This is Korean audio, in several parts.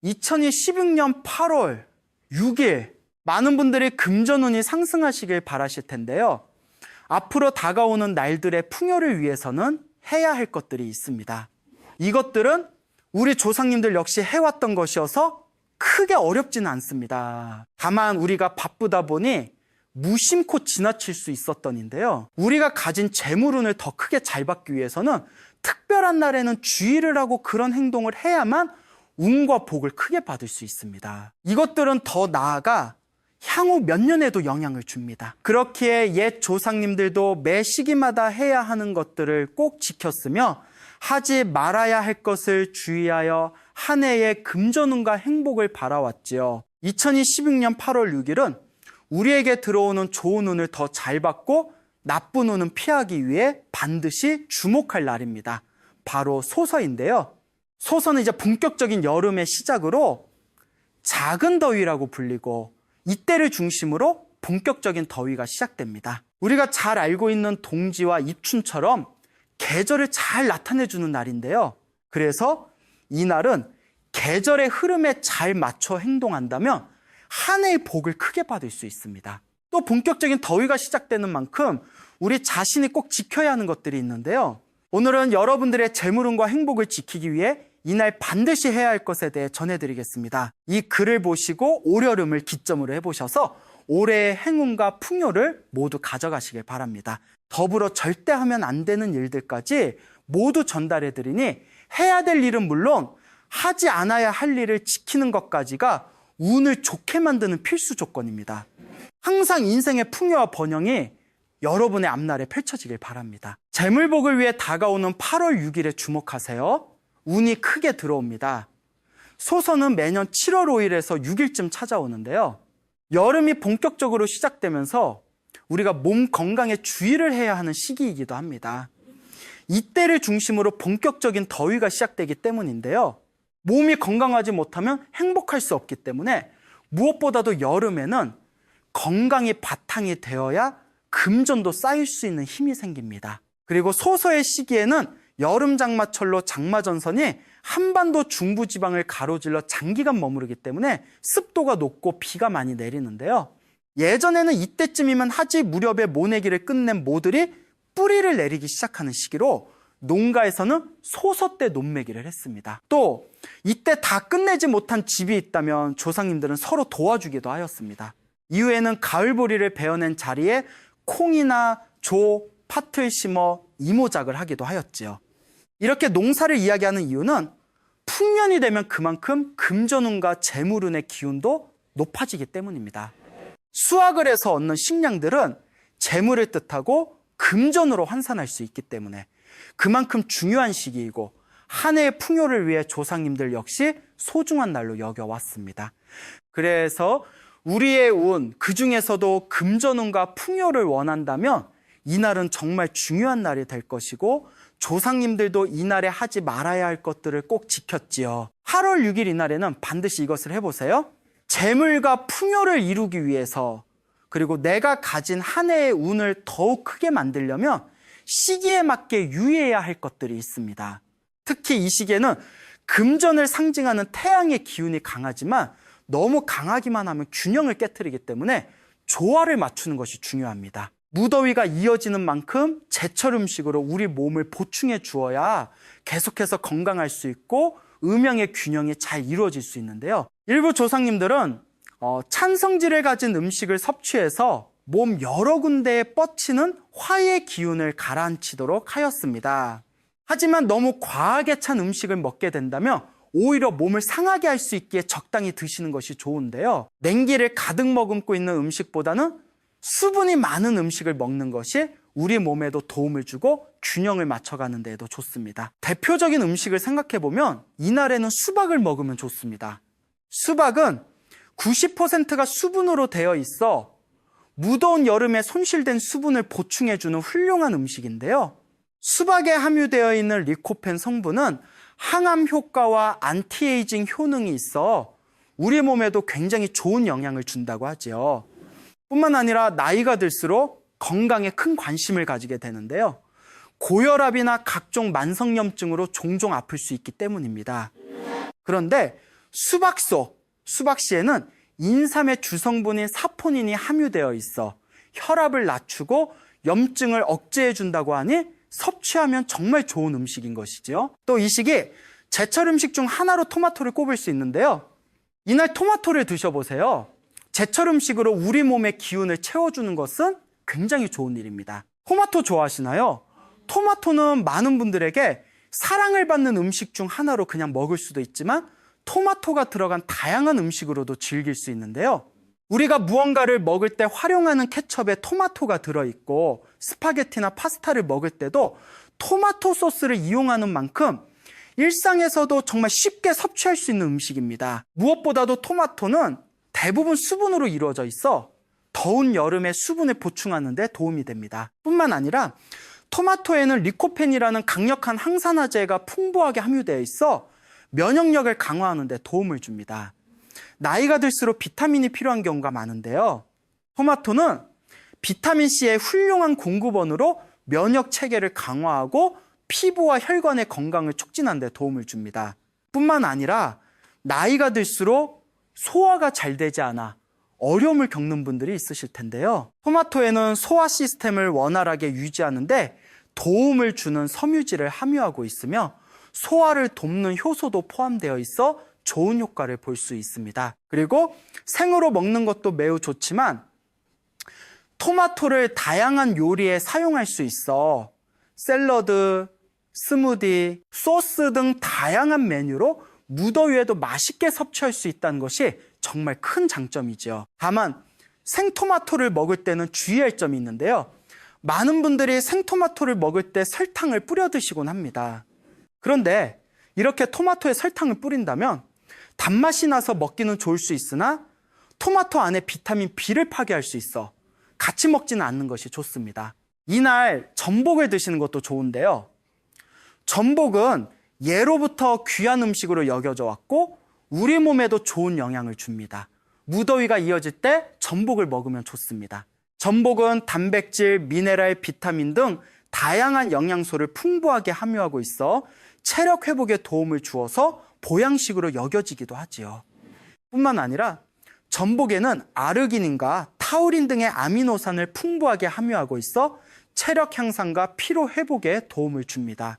2016년 8월 6일 많은 분들이 금전운이 상승하시길 바라실 텐데요. 앞으로 다가오는 날들의 풍요를 위해서는 해야 할 것들이 있습니다. 이것들은 우리 조상님들 역시 해왔던 것이어서 크게 어렵지는 않습니다. 다만 우리가 바쁘다 보니 무심코 지나칠 수 있었던인데요. 우리가 가진 재물운을 더 크게 잘 받기 위해서는 특별한 날에는 주의를 하고 그런 행동을 해야만 운과 복을 크게 받을 수 있습니다. 이것들은 더 나아가 향후 몇 년에도 영향을 줍니다. 그렇기에 옛 조상님들도 매 시기마다 해야 하는 것들을 꼭 지켰으며 하지 말아야 할 것을 주의하여 한 해의 금전운과 행복을 바라왔지요. 2016년 8월 6일은 우리에게 들어오는 좋은 운을 더 잘 받고 나쁜 운은 피하기 위해 반드시 주목할 날입니다. 바로 소서인데요. 소서는 이제 본격적인 여름의 시작으로 작은 더위라고 불리고 이때를 중심으로 본격적인 더위가 시작됩니다. 우리가 잘 알고 있는 동지와 입춘처럼 계절을 잘 나타내주는 날인데요. 그래서 이날은 계절의 흐름에 잘 맞춰 행동한다면 한 해의 복을 크게 받을 수 있습니다. 또 본격적인 더위가 시작되는 만큼 우리 자신이 꼭 지켜야 하는 것들이 있는데요. 오늘은 여러분들의 재물운과 행복을 지키기 위해 이날 반드시 해야 할 것에 대해 전해드리겠습니다. 이 글을 보시고 올여름을 기점으로 해보셔서 올해의 행운과 풍요를 모두 가져가시길 바랍니다. 더불어 절대 하면 안 되는 일들까지 모두 전달해드리니 해야 될 일은 물론 하지 않아야 할 일을 지키는 것까지가 운을 좋게 만드는 필수 조건입니다. 항상 인생의 풍요와 번영이 여러분의 앞날에 펼쳐지길 바랍니다. 재물복을 위해 다가오는 8월 6일에 주목하세요. 운이 크게 들어옵니다. 소서는 매년 7월 5일에서 6일쯤 찾아오는데요. 여름이 본격적으로 시작되면서 우리가 몸 건강에 주의를 해야 하는 시기이기도 합니다. 이때를 중심으로 본격적인 더위가 시작되기 때문인데요. 몸이 건강하지 못하면 행복할 수 없기 때문에 무엇보다도 여름에는 건강이 바탕이 되어야 금전도 쌓일 수 있는 힘이 생깁니다. 그리고 소서의 시기에는 여름 장마철로 장마전선이 한반도 중부지방을 가로질러 장기간 머무르기 때문에 습도가 높고 비가 많이 내리는데요. 예전에는 이때쯤이면 하지 무렵에 모내기를 끝낸 모들이 뿌리를 내리기 시작하는 시기로 농가에서는 소서 때 논매기를 했습니다. 또 이때 다 끝내지 못한 집이 있다면 조상님들은 서로 도와주기도 하였습니다. 이후에는 가을보리를 베어낸 자리에 콩이나 조, 팥을 심어 이모작을 하기도 하였지요. 이렇게 농사를 이야기하는 이유는 풍년이 되면 그만큼 금전운과 재물운의 기운도 높아지기 때문입니다. 수확을 해서 얻는 식량들은 재물을 뜻하고 금전으로 환산할 수 있기 때문에 그만큼 중요한 시기이고 한 해의 풍요를 위해 조상님들 역시 소중한 날로 여겨왔습니다. 그래서 우리의 운, 그중에서도 금전운과 풍요를 원한다면 이날은 정말 중요한 날이 될 것이고 조상님들도 이날에 하지 말아야 할 것들을 꼭 지켰지요. 8월 6일 이날에는 반드시 이것을 해보세요. 재물과 풍요를 이루기 위해서 그리고 내가 가진 한 해의 운을 더욱 크게 만들려면 시기에 맞게 유의해야 할 것들이 있습니다. 특히 이 시기에는 금전을 상징하는 태양의 기운이 강하지만 너무 강하기만 하면 균형을 깨트리기 때문에 조화를 맞추는 것이 중요합니다. 무더위가 이어지는 만큼 제철 음식으로 우리 몸을 보충해 주어야 계속해서 건강할 수 있고 음양의 균형이 잘 이루어질 수 있는데요. 일부 조상님들은 찬성질을 가진 음식을 섭취해서 몸 여러 군데에 뻗치는 화의 기운을 가라앉히도록 하였습니다. 하지만 너무 과하게 찬 음식을 먹게 된다면 오히려 몸을 상하게 할 수 있기에 적당히 드시는 것이 좋은데요. 냉기를 가득 머금고 있는 음식보다는 수분이 많은 음식을 먹는 것이 우리 몸에도 도움을 주고 균형을 맞춰가는 데에도 좋습니다. 대표적인 음식을 생각해보면 이날에는 수박을 먹으면 좋습니다. 수박은 90%가 수분으로 되어 있어 무더운 여름에 손실된 수분을 보충해주는 훌륭한 음식인데요. 수박에 함유되어 있는 리코펜 성분은 항암 효과와 안티에이징 효능이 있어 우리 몸에도 굉장히 좋은 영향을 준다고 하죠. 뿐만 아니라 나이가 들수록 건강에 큰 관심을 가지게 되는데요. 고혈압이나 각종 만성염증으로 종종 아플 수 있기 때문입니다. 그런데 수박씨에는 인삼의 주성분인 사포닌이 함유되어 있어 혈압을 낮추고 염증을 억제해 준다고 하니 섭취하면 정말 좋은 음식인 것이지요. 또 이 시기 제철 음식 중 하나로 토마토를 꼽을 수 있는데요. 이날 토마토를 드셔보세요. 제철 음식으로 우리 몸의 기운을 채워주는 것은 굉장히 좋은 일입니다. 토마토 좋아하시나요? 토마토는 많은 분들에게 사랑을 받는 음식 중 하나로 그냥 먹을 수도 있지만 토마토가 들어간 다양한 음식으로도 즐길 수 있는데요. 우리가 무언가를 먹을 때 활용하는 케첩에 토마토가 들어있고 스파게티나 파스타를 먹을 때도 토마토 소스를 이용하는 만큼 일상에서도 정말 쉽게 섭취할 수 있는 음식입니다. 무엇보다도 토마토는 대부분 수분으로 이루어져 있어 더운 여름에 수분을 보충하는 데 도움이 됩니다. 뿐만 아니라 토마토에는 리코펜이라는 강력한 항산화제가 풍부하게 함유되어 있어 면역력을 강화하는 데 도움을 줍니다. 나이가 들수록 비타민이 필요한 경우가 많은데요. 토마토는 비타민C의 훌륭한 공급원으로 면역 체계를 강화하고 피부와 혈관의 건강을 촉진하는 데 도움을 줍니다. 뿐만 아니라 나이가 들수록 소화가 잘 되지 않아 어려움을 겪는 분들이 있으실 텐데요. 토마토에는 소화 시스템을 원활하게 유지하는데 도움을 주는 섬유질을 함유하고 있으며 소화를 돕는 효소도 포함되어 있어 좋은 효과를 볼 수 있습니다. 그리고 생으로 먹는 것도 매우 좋지만 토마토를 다양한 요리에 사용할 수 있어 샐러드, 스무디, 소스 등 다양한 메뉴로 무더위에도 맛있게 섭취할 수 있다는 것이 정말 큰 장점이죠. 다만 생토마토를 먹을 때는 주의할 점이 있는데요. 많은 분들이 생토마토를 먹을 때 설탕을 뿌려 드시곤 합니다. 그런데 이렇게 토마토에 설탕을 뿌린다면 단맛이 나서 먹기는 좋을 수 있으나 토마토 안에 비타민 B를 파괴할 수 있어 같이 먹지는 않는 것이 좋습니다. 이날 전복을 드시는 것도 좋은데요. 전복은 예로부터 귀한 음식으로 여겨져 왔고 우리 몸에도 좋은 영향을 줍니다. 무더위가 이어질 때 전복을 먹으면 좋습니다. 전복은 단백질, 미네랄, 비타민 등 다양한 영양소를 풍부하게 함유하고 있어 체력 회복에 도움을 주어서 보양식으로 여겨지기도 하지요. 뿐만 아니라 전복에는 아르기닌과 타우린 등의 아미노산을 풍부하게 함유하고 있어 체력 향상과 피로 회복에 도움을 줍니다.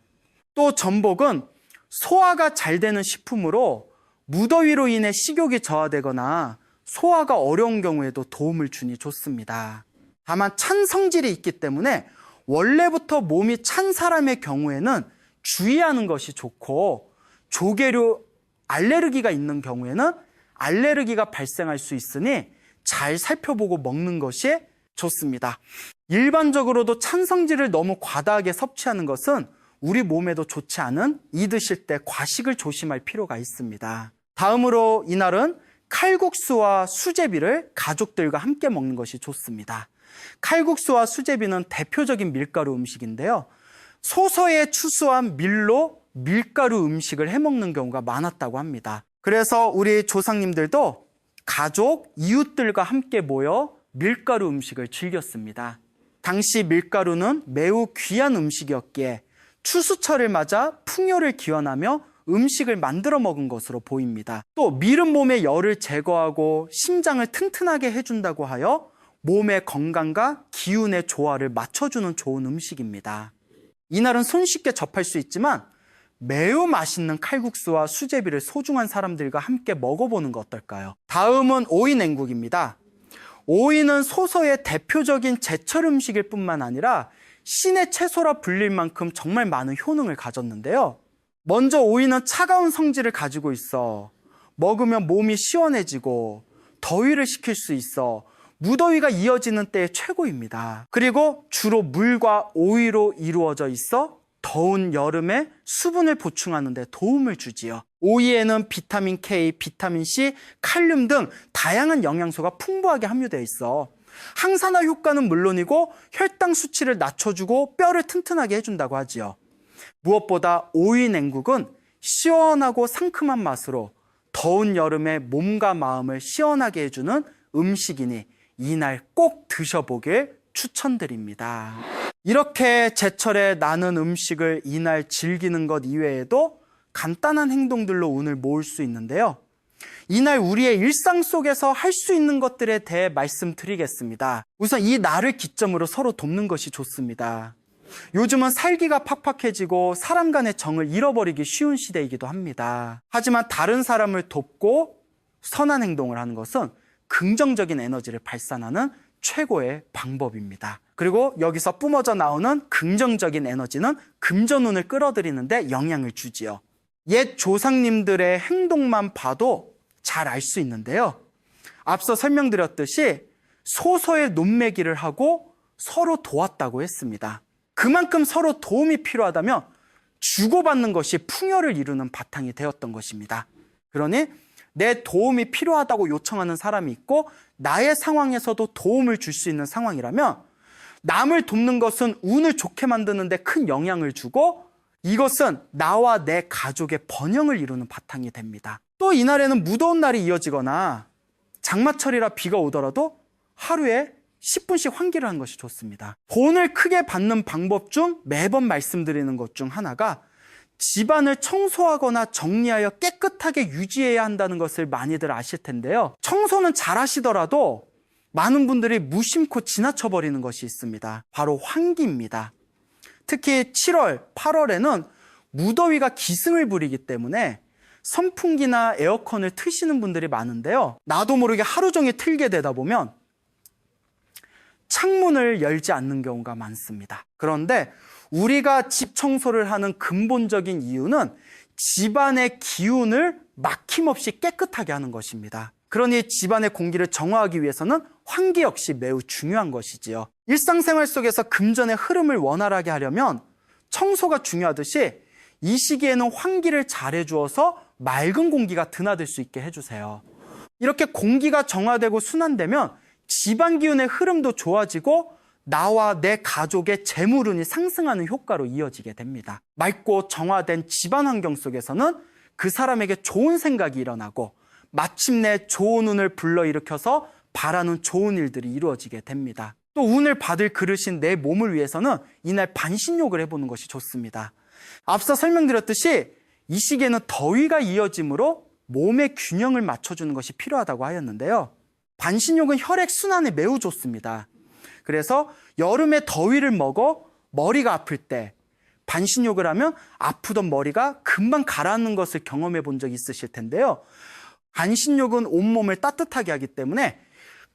또 전복은 소화가 잘 되는 식품으로 무더위로 인해 식욕이 저하되거나 소화가 어려운 경우에도 도움을 주니 좋습니다. 다만 찬 성질이 있기 때문에 원래부터 몸이 찬 사람의 경우에는 주의하는 것이 좋고 조개류 알레르기가 있는 경우에는 알레르기가 발생할 수 있으니 잘 살펴보고 먹는 것이 좋습니다. 일반적으로도 찬 성질을 너무 과다하게 섭취하는 것은 우리 몸에도 좋지 않은 이 드실 때 과식을 조심할 필요가 있습니다. 다음으로 이날은 칼국수와 수제비를 가족들과 함께 먹는 것이 좋습니다. 칼국수와 수제비는 대표적인 밀가루 음식인데요. 소서에 추수한 밀로 밀가루 음식을 해먹는 경우가 많았다고 합니다. 그래서 우리 조상님들도 가족, 이웃들과 함께 모여 밀가루 음식을 즐겼습니다. 당시 밀가루는 매우 귀한 음식이었기에 추수철을 맞아 풍요를 기원하며 음식을 만들어 먹은 것으로 보입니다. 또 밀은 몸의 열을 제거하고 심장을 튼튼하게 해준다고 하여 몸의 건강과 기운의 조화를 맞춰주는 좋은 음식입니다. 이날은 손쉽게 접할 수 있지만 매우 맛있는 칼국수와 수제비를 소중한 사람들과 함께 먹어보는 거 어떨까요? 다음은 오이 냉국입니다. 오이는 소서의 대표적인 제철 음식일 뿐만 아니라 신의 채소라 불릴 만큼 정말 많은 효능을 가졌는데요. 먼저 오이는 차가운 성질을 가지고 있어 먹으면 몸이 시원해지고 더위를 식힐 수 있어 무더위가 이어지는 때의 최고입니다. 그리고 주로 물과 오이로 이루어져 있어 더운 여름에 수분을 보충하는 데 도움을 주지요. 오이에는 비타민 K, 비타민 C, 칼륨 등 다양한 영양소가 풍부하게 함유되어 있어 항산화 효과는 물론이고 혈당 수치를 낮춰주고 뼈를 튼튼하게 해준다고 하지요. 무엇보다 오이 냉국은 시원하고 상큼한 맛으로 더운 여름에 몸과 마음을 시원하게 해주는 음식이니 이날 꼭 드셔보길 추천드립니다. 이렇게 제철에 나는 음식을 이날 즐기는 것 이외에도 간단한 행동들로 운을 모을 수 있는데요. 이날 우리의 일상 속에서 할 수 있는 것들에 대해 말씀드리겠습니다. 우선 이 날을 기점으로 서로 돕는 것이 좋습니다. 요즘은 살기가 팍팍해지고 사람 간의 정을 잃어버리기 쉬운 시대이기도 합니다. 하지만 다른 사람을 돕고 선한 행동을 하는 것은 긍정적인 에너지를 발산하는 최고의 방법입니다. 그리고 여기서 뿜어져 나오는 긍정적인 에너지는 금전운을 끌어들이는데 영향을 주지요. 옛 조상님들의 행동만 봐도 잘 알 수 있는데요. 앞서 설명드렸듯이 소서의 논매기를 하고 서로 도왔다고 했습니다. 그만큼 서로 도움이 필요하다면 주고받는 것이 풍요를 이루는 바탕이 되었던 것입니다. 그러니 내 도움이 필요하다고 요청하는 사람이 있고 나의 상황에서도 도움을 줄 수 있는 상황이라면 남을 돕는 것은 운을 좋게 만드는 데 큰 영향을 주고 이것은 나와 내 가족의 번영을 이루는 바탕이 됩니다. 또 이날에는 무더운 날이 이어지거나 장마철이라 비가 오더라도 하루에 10분씩 환기를 하는 것이 좋습니다. 돈을 크게 받는 방법 중 매번 말씀드리는 것 중 하나가 집안을 청소하거나 정리하여 깨끗하게 유지해야 한다는 것을 많이들 아실 텐데요. 청소는 잘 하시더라도 많은 분들이 무심코 지나쳐버리는 것이 있습니다. 바로 환기입니다. 특히 7월, 8월에는 무더위가 기승을 부리기 때문에 선풍기나 에어컨을 트시는 분들이 많은데요. 나도 모르게 하루 종일 틀게 되다 보면 창문을 열지 않는 경우가 많습니다. 그런데 우리가 집 청소를 하는 근본적인 이유는 집안의 기운을 막힘없이 깨끗하게 하는 것입니다. 그러니 집안의 공기를 정화하기 위해서는 환기 역시 매우 중요한 것이지요. 일상생활 속에서 금전의 흐름을 원활하게 하려면 청소가 중요하듯이 이 시기에는 환기를 잘 해주어서 맑은 공기가 드나들 수 있게 해주세요. 이렇게 공기가 정화되고 순환되면 집안 기운의 흐름도 좋아지고 나와 내 가족의 재물운이 상승하는 효과로 이어지게 됩니다. 맑고 정화된 집안 환경 속에서는 그 사람에게 좋은 생각이 일어나고 마침내 좋은 운을 불러일으켜서 바라는 좋은 일들이 이루어지게 됩니다. 또 운을 받을 그릇인 내 몸을 위해서는 이날 반신욕을 해보는 것이 좋습니다. 앞서 설명드렸듯이 이 시기에는 더위가 이어지므로 몸의 균형을 맞춰주는 것이 필요하다고 하였는데요. 반신욕은 혈액순환에 매우 좋습니다. 그래서 여름에 더위를 먹어 머리가 아플 때 반신욕을 하면 아프던 머리가 금방 가라앉는 것을 경험해 본 적이 있으실 텐데요. 반신욕은 온몸을 따뜻하게 하기 때문에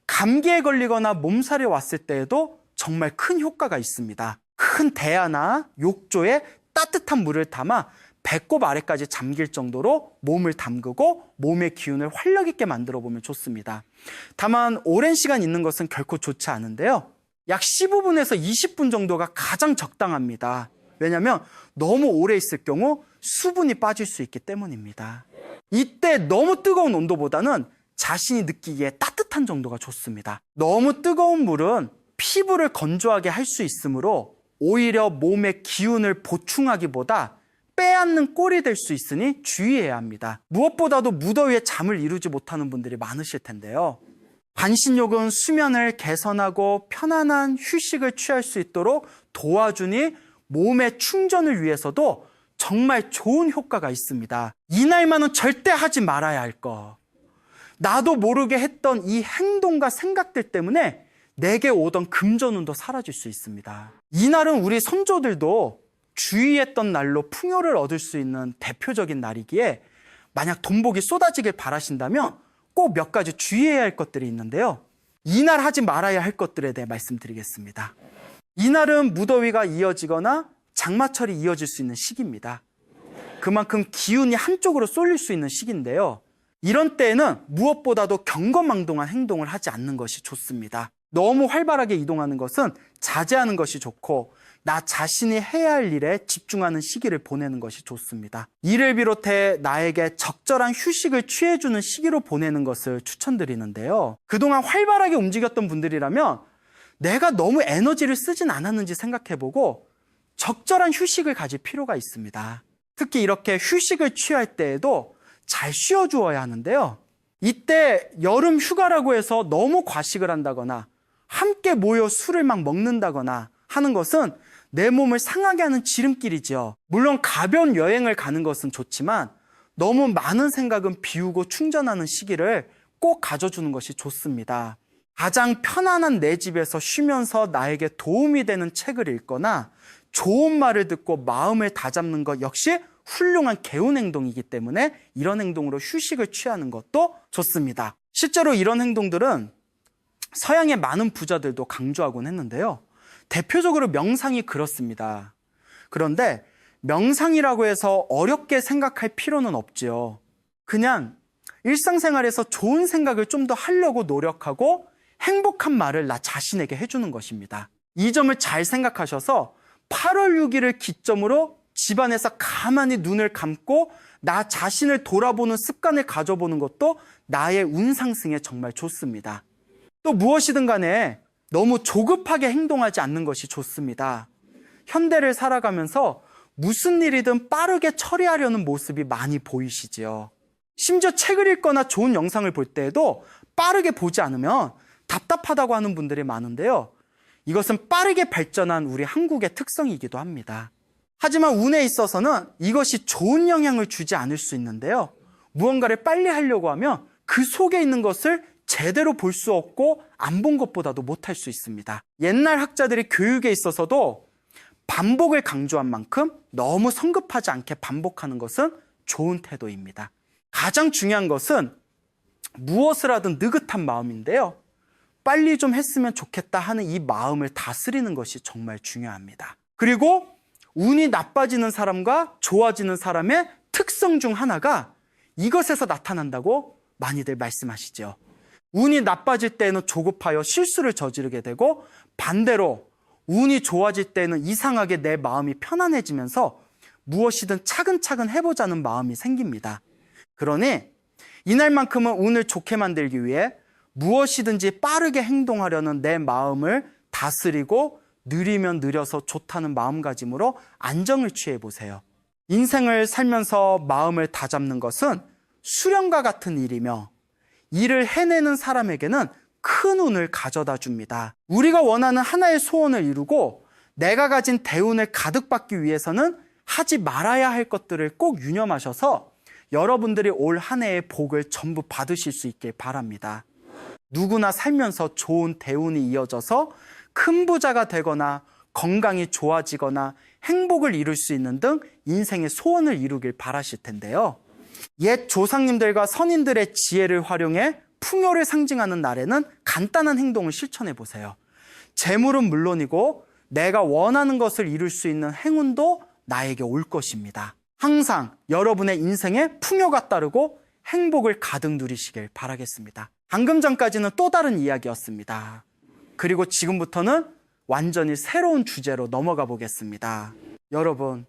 감기에 걸리거나 몸살이 왔을 때에도 정말 큰 효과가 있습니다. 큰 대야나 욕조에 따뜻한 물을 담아 배꼽 아래까지 잠길 정도로 몸을 담그고 몸의 기운을 활력 있게 만들어 보면 좋습니다. 다만 오랜 시간 있는 것은 결코 좋지 않은데요. 약 15분에서 20분 정도가 가장 적당합니다. 왜냐하면 너무 오래 있을 경우 수분이 빠질 수 있기 때문입니다. 이때 너무 뜨거운 온도보다는 자신이 느끼기에 따뜻한 정도가 좋습니다. 너무 뜨거운 물은 피부를 건조하게 할 수 있으므로 오히려 몸의 기운을 보충하기보다 빼앗는 꼴이 될 수 있으니 주의해야 합니다. 무엇보다도 무더위에 잠을 이루지 못하는 분들이 많으실 텐데요. 반신욕은 수면을 개선하고 편안한 휴식을 취할 수 있도록 도와주니 몸의 충전을 위해서도 정말 좋은 효과가 있습니다. 이날만은 절대 하지 말아야 할 것. 나도 모르게 했던 이 행동과 생각들 때문에 내게 오던 금전운도 사라질 수 있습니다. 이날은 우리 선조들도 주의했던 날로 풍요를 얻을 수 있는 대표적인 날이기에 만약 돈복이 쏟아지길 바라신다면 꼭 몇 가지 주의해야 할 것들이 있는데요. 이날 하지 말아야 할 것들에 대해 말씀드리겠습니다. 이날은 무더위가 이어지거나 장마철이 이어질 수 있는 시기입니다. 그만큼 기운이 한쪽으로 쏠릴 수 있는 시기인데요. 이런 때에는 무엇보다도 경거망동한 행동을 하지 않는 것이 좋습니다. 너무 활발하게 이동하는 것은 자제하는 것이 좋고 나 자신이 해야 할 일에 집중하는 시기를 보내는 것이 좋습니다. 이를 비롯해 나에게 적절한 휴식을 취해주는 시기로 보내는 것을 추천드리는데요. 그동안 활발하게 움직였던 분들이라면 내가 너무 에너지를 쓰진 않았는지 생각해보고 적절한 휴식을 가질 필요가 있습니다. 특히 이렇게 휴식을 취할 때에도 잘 쉬어주어야 하는데요. 이때 여름 휴가라고 해서 너무 과식을 한다거나 함께 모여 술을 막 먹는다거나 하는 것은 내 몸을 상하게 하는 지름길이죠. 물론 가벼운 여행을 가는 것은 좋지만 너무 많은 생각은 비우고 충전하는 시기를 꼭 가져주는 것이 좋습니다. 가장 편안한 내 집에서 쉬면서 나에게 도움이 되는 책을 읽거나 좋은 말을 듣고 마음을 다잡는 것 역시 훌륭한 개운 행동이기 때문에 이런 행동으로 휴식을 취하는 것도 좋습니다. 실제로 이런 행동들은 서양의 많은 부자들도 강조하곤 했는데요. 대표적으로 명상이 그렇습니다. 그런데 명상이라고 해서 어렵게 생각할 필요는 없지요. 그냥 일상생활에서 좋은 생각을 좀 더 하려고 노력하고 행복한 말을 나 자신에게 해주는 것입니다. 이 점을 잘 생각하셔서 8월 6일을 기점으로 집안에서 가만히 눈을 감고 나 자신을 돌아보는 습관을 가져보는 것도 나의 운 상승에 정말 좋습니다. 또 무엇이든 간에 너무 조급하게 행동하지 않는 것이 좋습니다. 현대를 살아가면서 무슨 일이든 빠르게 처리하려는 모습이 많이 보이시지요. 심지어 책을 읽거나 좋은 영상을 볼 때에도 빠르게 보지 않으면 답답하다고 하는 분들이 많은데요. 이것은 빠르게 발전한 우리 한국의 특성이기도 합니다. 하지만 운에 있어서는 이것이 좋은 영향을 주지 않을 수 있는데요. 무언가를 빨리 하려고 하면 그 속에 있는 것을 제대로 볼 수 없고 안 본 것보다도 못할 수 있습니다. 옛날 학자들이 교육에 있어서도 반복을 강조한 만큼 너무 성급하지 않게 반복하는 것은 좋은 태도입니다. 가장 중요한 것은 무엇을 하든 느긋한 마음인데요. 빨리 좀 했으면 좋겠다 하는 이 마음을 다스리는 것이 정말 중요합니다. 그리고 운이 나빠지는 사람과 좋아지는 사람의 특성 중 하나가 이것에서 나타난다고 많이들 말씀하시죠. 운이 나빠질 때는 조급하여 실수를 저지르게 되고 반대로 운이 좋아질 때는 이상하게 내 마음이 편안해지면서 무엇이든 차근차근 해보자는 마음이 생깁니다. 그러니 이날만큼은 운을 좋게 만들기 위해 무엇이든지 빠르게 행동하려는 내 마음을 다스리고 느리면 느려서 좋다는 마음가짐으로 안정을 취해보세요. 인생을 살면서 마음을 다잡는 것은 수련과 같은 일이며 이를 해내는 사람에게는 큰 운을 가져다 줍니다. 우리가 원하는 하나의 소원을 이루고 내가 가진 대운을 가득 받기 위해서는 하지 말아야 할 것들을 꼭 유념하셔서 여러분들이 올 한 해의 복을 전부 받으실 수 있길 바랍니다. 누구나 살면서 좋은 대운이 이어져서 큰 부자가 되거나 건강이 좋아지거나 행복을 이룰 수 있는 등 인생의 소원을 이루길 바라실 텐데요. 옛 조상님들과 선인들의 지혜를 활용해 풍요를 상징하는 날에는 간단한 행동을 실천해 보세요. 재물은 물론이고 내가 원하는 것을 이룰 수 있는 행운도 나에게 올 것입니다. 항상 여러분의 인생에 풍요가 따르고 행복을 가득 누리시길 바라겠습니다. 방금 전까지는 또 다른 이야기였습니다. 그리고 지금부터는 완전히 새로운 주제로 넘어가 보겠습니다. 여러분,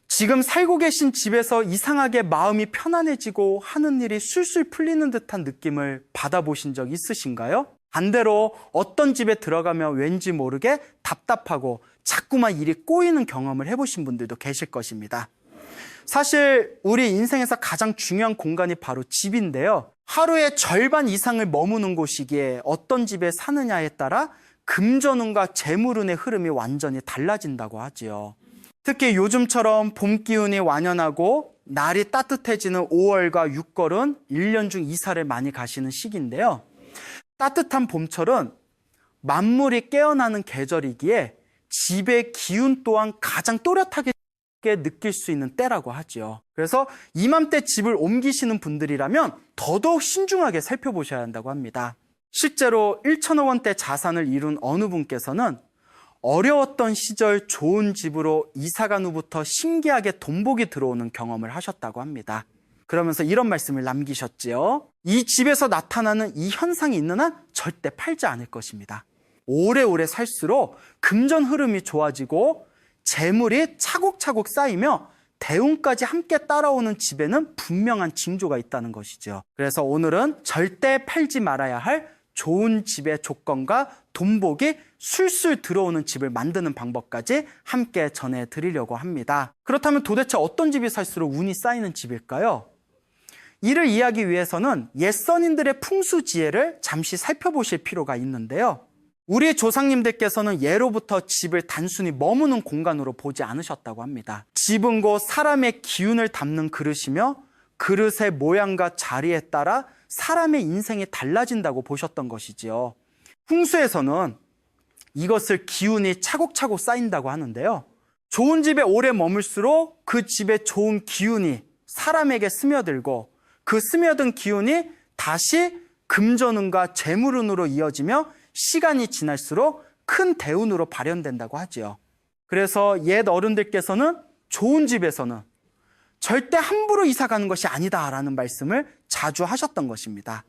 지금 살고 계신 집에서 이상하게 마음이 편안해지고 하는 일이 술술 풀리는 듯한 느낌을 받아보신 적 있으신가요? 반대로 어떤 집에 들어가면 왠지 모르게 답답하고 자꾸만 일이 꼬이는 경험을 해보신 분들도 계실 것입니다. 사실 우리 인생에서 가장 중요한 공간이 바로 집인데요. 하루의 절반 이상을 머무는 곳이기에 어떤 집에 사느냐에 따라 금전운과 재물운의 흐름이 완전히 달라진다고 하지요. 특히 요즘처럼 봄 기운이 완연하고 날이 따뜻해지는 5월과 6월은 1년 중 이사를 많이 가시는 시기인데요. 따뜻한 봄철은 만물이 깨어나는 계절이기에 집의 기운 또한 가장 또렷하게 느낄 수 있는 때라고 하죠. 그래서 이맘때 집을 옮기시는 분들이라면 더더욱 신중하게 살펴보셔야 한다고 합니다. 실제로 1천억 원대 자산을 이룬 어느 분께서는 어려웠던 시절 좋은 집으로 이사간 후부터 신기하게 돈복이 들어오는 경험을 하셨다고 합니다. 그러면서 이런 말씀을 남기셨지요. 이 집에서 나타나는 이 현상이 있는 한 절대 팔지 않을 것입니다. 오래오래 살수록 금전 흐름이 좋아지고 재물이 차곡차곡 쌓이며 대운까지 함께 따라오는 집에는 분명한 징조가 있다는 것이죠. 그래서 오늘은 절대 팔지 말아야 할 좋은 집의 조건과 돈복이 술술 들어오는 집을 만드는 방법까지 함께 전해드리려고 합니다. 그렇다면 도대체 어떤 집이 살수록 운이 쌓이는 집일까요? 이를 이해하기 위해서는 옛 선인들의 풍수지혜를 잠시 살펴보실 필요가 있는데요. 우리 조상님들께서는 예로부터 집을 단순히 머무는 공간으로 보지 않으셨다고 합니다. 집은 곧 사람의 기운을 담는 그릇이며 그릇의 모양과 자리에 따라 사람의 인생이 달라진다고 보셨던 것이지요. 풍수에서는 이것을 기운이 차곡차곡 쌓인다고 하는데요. 좋은 집에 오래 머물수록 그 집에 좋은 기운이 사람에게 스며들고 그 스며든 기운이 다시 금전운과 재물운으로 이어지며 시간이 지날수록 큰 대운으로 발현된다고 하지요. 그래서 옛 어른들께서는 좋은 집에서는 절대 함부로 이사 가는 것이 아니다라는 말씀을 자주 하셨던 것입니다.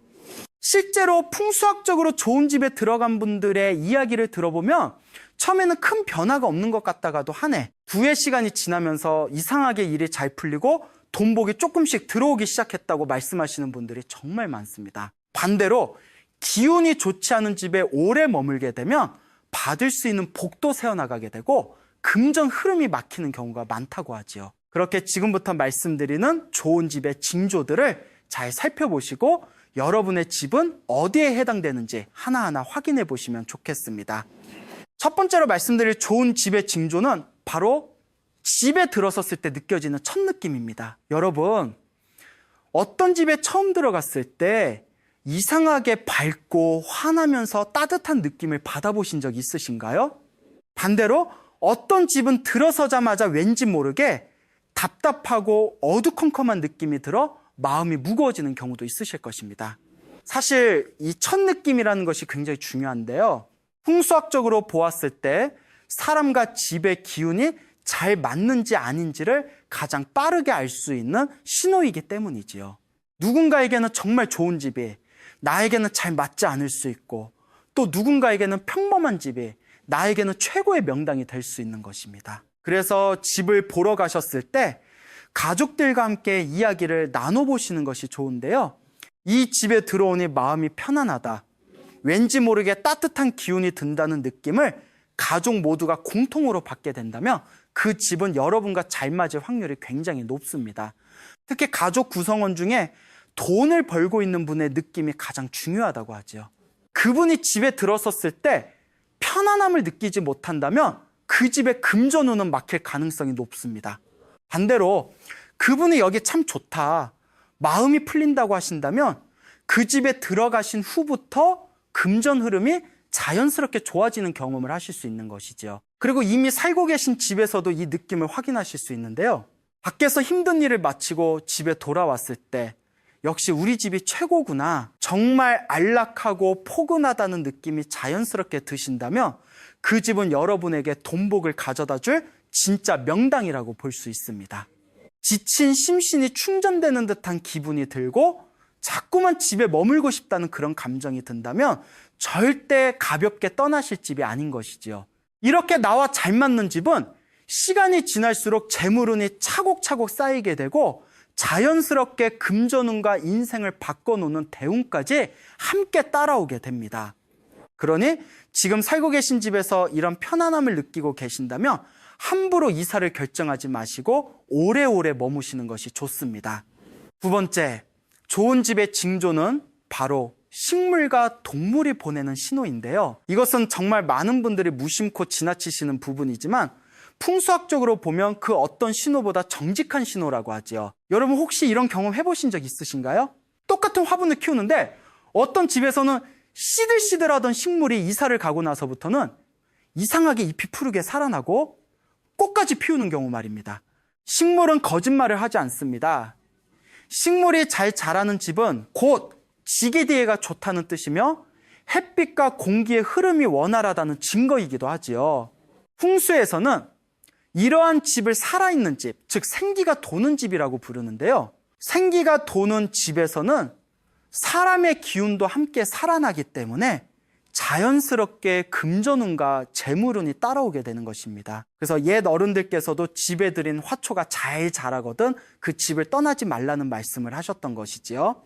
실제로 풍수학적으로 좋은 집에 들어간 분들의 이야기를 들어보면 처음에는 큰 변화가 없는 것 같다가도 한 해, 두 해 시간이 지나면서 이상하게 일이 잘 풀리고 돈복이 조금씩 들어오기 시작했다고 말씀하시는 분들이 정말 많습니다. 반대로 기운이 좋지 않은 집에 오래 머물게 되면 받을 수 있는 복도 새어나가게 되고 금전 흐름이 막히는 경우가 많다고 하지요. 그렇게 지금부터 말씀드리는 좋은 집의 징조들을 잘 살펴보시고 여러분의 집은 어디에 해당되는지 하나하나 확인해 보시면 좋겠습니다. 첫 번째로 말씀드릴 좋은 집의 징조는 바로 집에 들어섰을 때 느껴지는 첫 느낌입니다. 여러분, 어떤 집에 처음 들어갔을 때 이상하게 밝고 환하면서 따뜻한 느낌을 받아보신 적 있으신가요? 반대로 어떤 집은 들어서자마자 왠지 모르게 답답하고 어두컴컴한 느낌이 들어 마음이 무거워지는 경우도 있으실 것입니다. 사실 이 첫 느낌이라는 것이 굉장히 중요한데요. 풍수학적으로 보았을 때 사람과 집의 기운이 잘 맞는지 아닌지를 가장 빠르게 알 수 있는 신호이기 때문이지요. 누군가에게는 정말 좋은 집이 나에게는 잘 맞지 않을 수 있고 또 누군가에게는 평범한 집이 나에게는 최고의 명당이 될 수 있는 것입니다. 그래서 집을 보러 가셨을 때 가족들과 함께 이야기를 나눠보시는 것이 좋은데요. 이 집에 들어오니 마음이 편안하다, 왠지 모르게 따뜻한 기운이 든다는 느낌을 가족 모두가 공통으로 받게 된다면 그 집은 여러분과 잘 맞을 확률이 굉장히 높습니다. 특히 가족 구성원 중에 돈을 벌고 있는 분의 느낌이 가장 중요하다고 하죠. 그분이 집에 들어섰을 때 편안함을 느끼지 못한다면 그 집에 금전운은 막힐 가능성이 높습니다. 반대로 그분이 여기 참 좋다, 마음이 풀린다고 하신다면 그 집에 들어가신 후부터 금전 흐름이 자연스럽게 좋아지는 경험을 하실 수 있는 것이죠. 그리고 이미 살고 계신 집에서도 이 느낌을 확인하실 수 있는데요. 밖에서 힘든 일을 마치고 집에 돌아왔을 때 역시 우리 집이 최고구나, 정말 안락하고 포근하다는 느낌이 자연스럽게 드신다면 그 집은 여러분에게 돈복을 가져다 줄 진짜 명당이라고 볼 수 있습니다. 지친 심신이 충전되는 듯한 기분이 들고 자꾸만 집에 머물고 싶다는 그런 감정이 든다면 절대 가볍게 떠나실 집이 아닌 것이지요. 이렇게 나와 잘 맞는 집은 시간이 지날수록 재물운이 차곡차곡 쌓이게 되고 자연스럽게 금전운과 인생을 바꿔놓는 대운까지 함께 따라오게 됩니다. 그러니 지금 살고 계신 집에서 이런 편안함을 느끼고 계신다면 함부로 이사를 결정하지 마시고 오래오래 머무시는 것이 좋습니다. 두 번째, 좋은 집의 징조는 바로 식물과 동물이 보내는 신호인데요. 이것은 정말 많은 분들이 무심코 지나치시는 부분이지만 풍수학적으로 보면 그 어떤 신호보다 정직한 신호라고 하지요. 여러분 혹시 이런 경험 해보신 적 있으신가요? 똑같은 화분을 키우는데 어떤 집에서는 시들시들하던 식물이 이사를 가고 나서부터는 이상하게 잎이 푸르게 살아나고 꽃까지 피우는 경우 말입니다. 식물은 거짓말을 하지 않습니다. 식물이 잘 자라는 집은 곧 지기디에가 좋다는 뜻이며 햇빛과 공기의 흐름이 원활하다는 증거이기도 하지요. 풍수에서는 이러한 집을 살아있는 집, 즉 생기가 도는 집이라고 부르는데요. 생기가 도는 집에서는 사람의 기운도 함께 살아나기 때문에 자연스럽게 금전운과 재물운이 따라오게 되는 것입니다. 그래서 옛 어른들께서도 집에 들인 화초가 잘 자라거든 그 집을 떠나지 말라는 말씀을 하셨던 것이지요.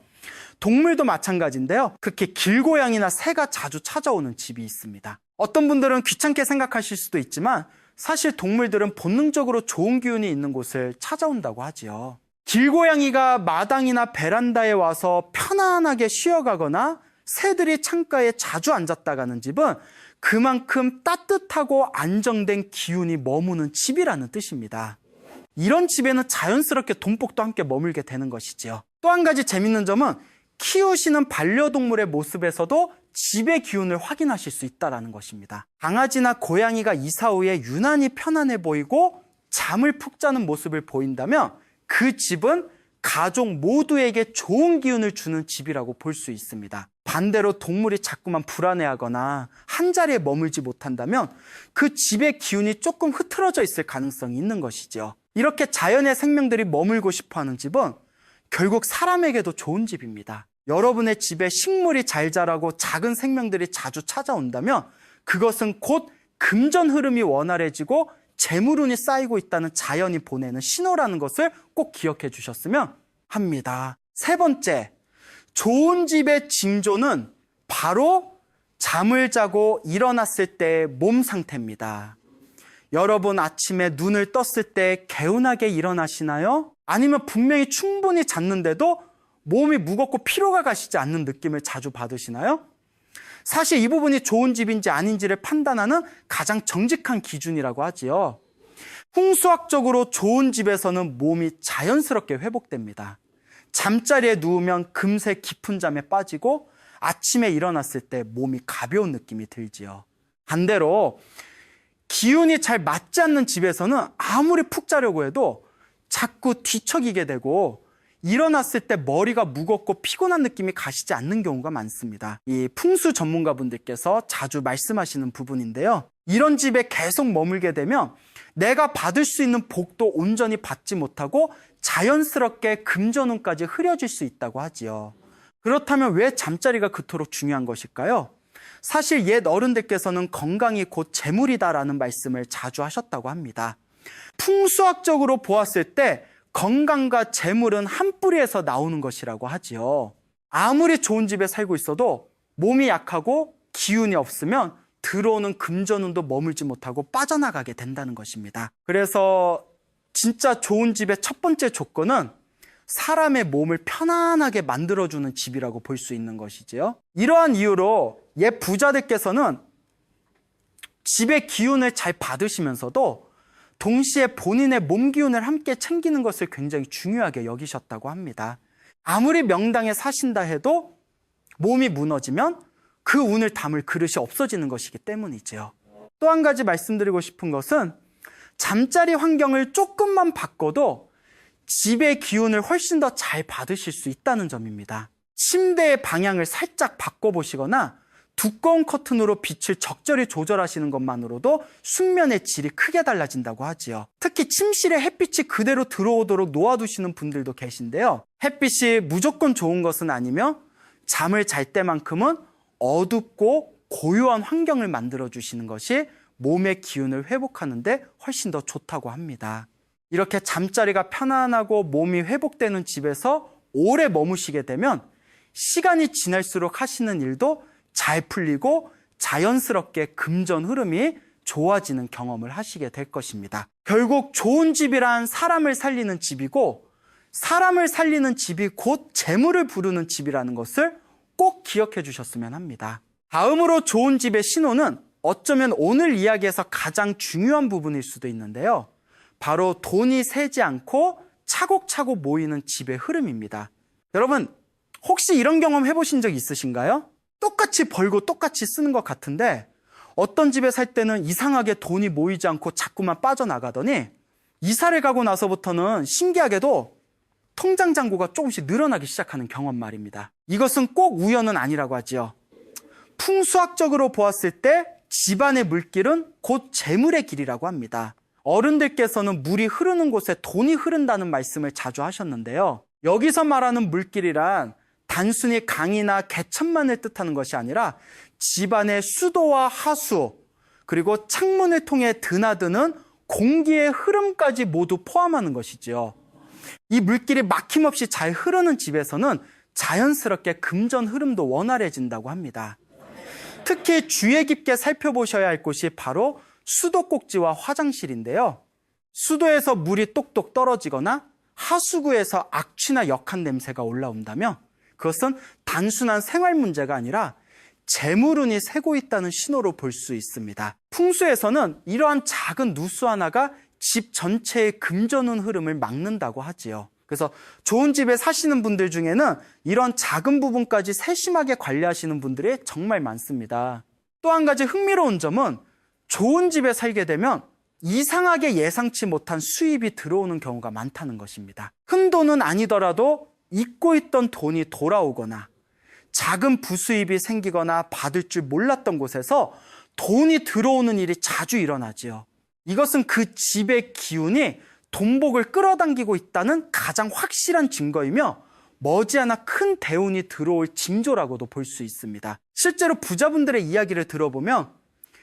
동물도 마찬가지인데요. 특히 길고양이나 새가 자주 찾아오는 집이 있습니다. 어떤 분들은 귀찮게 생각하실 수도 있지만 사실 동물들은 본능적으로 좋은 기운이 있는 곳을 찾아온다고 하지요. 길고양이가 마당이나 베란다에 와서 편안하게 쉬어가거나 새들이 창가에 자주 앉았다 가는 집은 그만큼 따뜻하고 안정된 기운이 머무는 집이라는 뜻입니다. 이런 집에는 자연스럽게 돈복도 함께 머물게 되는 것이지요. 또 한 가지 재밌는 점은 키우시는 반려동물의 모습에서도 집의 기운을 확인하실 수 있다는 것입니다. 강아지나 고양이가 이사 후에 유난히 편안해 보이고 잠을 푹 자는 모습을 보인다면 그 집은 가족 모두에게 좋은 기운을 주는 집이라고 볼 수 있습니다. 반대로 동물이 자꾸만 불안해하거나 한자리에 머물지 못한다면 그 집의 기운이 조금 흐트러져 있을 가능성이 있는 것이죠. 이렇게 자연의 생명들이 머물고 싶어하는 집은 결국 사람에게도 좋은 집입니다. 여러분의 집에 식물이 잘 자라고 작은 생명들이 자주 찾아온다면 그것은 곧 금전 흐름이 원활해지고 재물운이 쌓이고 있다는 자연이 보내는 신호라는 것을 꼭 기억해 주셨으면 합니다. 세 번째, 좋은 집의 징조는 바로 잠을 자고 일어났을 때의 몸 상태입니다. 여러분 아침에 눈을 떴을 때 개운하게 일어나시나요? 아니면 분명히 충분히 잤는데도 몸이 무겁고 피로가 가시지 않는 느낌을 자주 받으시나요? 사실 이 부분이 좋은 집인지 아닌지를 판단하는 가장 정직한 기준이라고 하지요. 풍수학적으로 좋은 집에서는 몸이 자연스럽게 회복됩니다. 잠자리에 누우면 금세 깊은 잠에 빠지고 아침에 일어났을 때 몸이 가벼운 느낌이 들지요. 반대로 기운이 잘 맞지 않는 집에서는 아무리 푹 자려고 해도 자꾸 뒤척이게 되고 일어났을 때 머리가 무겁고 피곤한 느낌이 가시지 않는 경우가 많습니다. 이 풍수 전문가분들께서 자주 말씀하시는 부분인데요. 이런 집에 계속 머물게 되면 내가 받을 수 있는 복도 온전히 받지 못하고 자연스럽게 금전운까지 흐려질 수 있다고 하지요. 그렇다면 왜 잠자리가 그토록 중요한 것일까요? 사실 옛 어른들께서는 건강이 곧 재물이다라는 말씀을 자주 하셨다고 합니다. 풍수학적으로 보았을 때 건강과 재물은 한 뿌리에서 나오는 것이라고 하지요. 아무리 좋은 집에 살고 있어도 몸이 약하고 기운이 없으면 들어오는 금전운도 머물지 못하고 빠져나가게 된다는 것입니다. 그래서 진짜 좋은 집의 첫 번째 조건은 사람의 몸을 편안하게 만들어주는 집이라고 볼 수 있는 것이지요. 이러한 이유로 옛 부자들께서는 집의 기운을 잘 받으시면서도 동시에 본인의 몸 기운을 함께 챙기는 것을 굉장히 중요하게 여기셨다고 합니다. 아무리 명당에 사신다 해도 몸이 무너지면 그 운을 담을 그릇이 없어지는 것이기 때문이지요. 또 한 가지 말씀드리고 싶은 것은 잠자리 환경을 조금만 바꿔도 집의 기운을 훨씬 더 잘 받으실 수 있다는 점입니다. 침대의 방향을 살짝 바꿔보시거나 두꺼운 커튼으로 빛을 적절히 조절하시는 것만으로도 숙면의 질이 크게 달라진다고 하지요. 특히 침실에 햇빛이 그대로 들어오도록 놓아두시는 분들도 계신데요. 햇빛이 무조건 좋은 것은 아니며 잠을 잘 때만큼은 어둡고 고요한 환경을 만들어주시는 것이 몸의 기운을 회복하는 데 훨씬 더 좋다고 합니다. 이렇게 잠자리가 편안하고 몸이 회복되는 집에서 오래 머무시게 되면 시간이 지날수록 하시는 일도 잘 풀리고 자연스럽게 금전 흐름이 좋아지는 경험을 하시게 될 것입니다. 결국 좋은 집이란 사람을 살리는 집이고 사람을 살리는 집이 곧 재물을 부르는 집이라는 것을 꼭 기억해 주셨으면 합니다. 다음으로 좋은 집의 신호는 어쩌면 오늘 이야기에서 가장 중요한 부분일 수도 있는데요. 바로 돈이 새지 않고 차곡차곡 모이는 집의 흐름입니다. 여러분, 혹시 이런 경험 해보신 적 있으신가요? 똑같이 벌고 똑같이 쓰는 것 같은데 어떤 집에 살 때는 이상하게 돈이 모이지 않고 자꾸만 빠져나가더니 이사를 가고 나서부터는 신기하게도 통장 잔고가 조금씩 늘어나기 시작하는 경험 말입니다. 이것은 꼭 우연은 아니라고 하지요. 풍수학적으로 보았을 때 집안의 물길은 곧 재물의 길이라고 합니다. 어른들께서는 물이 흐르는 곳에 돈이 흐른다는 말씀을 자주 하셨는데요. 여기서 말하는 물길이란 단순히 강이나 개천만을 뜻하는 것이 아니라 집안의 수도와 하수, 그리고 창문을 통해 드나드는 공기의 흐름까지 모두 포함하는 것이지요. 이 물길이 막힘없이 잘 흐르는 집에서는 자연스럽게 금전 흐름도 원활해진다고 합니다. 특히 주의 깊게 살펴보셔야 할 곳이 바로 수도꼭지와 화장실인데요. 수도에서 물이 똑똑 떨어지거나 하수구에서 악취나 역한 냄새가 올라온다면 그것은 단순한 생활 문제가 아니라 재물운이 새고 있다는 신호로 볼 수 있습니다. 풍수에서는 이러한 작은 누수 하나가 집 전체의 금전운 흐름을 막는다고 하지요. 그래서 좋은 집에 사시는 분들 중에는 이런 작은 부분까지 세심하게 관리하시는 분들이 정말 많습니다. 또 한 가지 흥미로운 점은 좋은 집에 살게 되면 이상하게 예상치 못한 수입이 들어오는 경우가 많다는 것입니다. 큰 돈은 아니더라도 잊고 있던 돈이 돌아오거나 작은 부수입이 생기거나 받을 줄 몰랐던 곳에서 돈이 들어오는 일이 자주 일어나지요. 이것은 그 집의 기운이 돈복을 끌어당기고 있다는 가장 확실한 증거이며 머지않아 큰 대운이 들어올 징조라고도 볼 수 있습니다. 실제로 부자분들의 이야기를 들어보면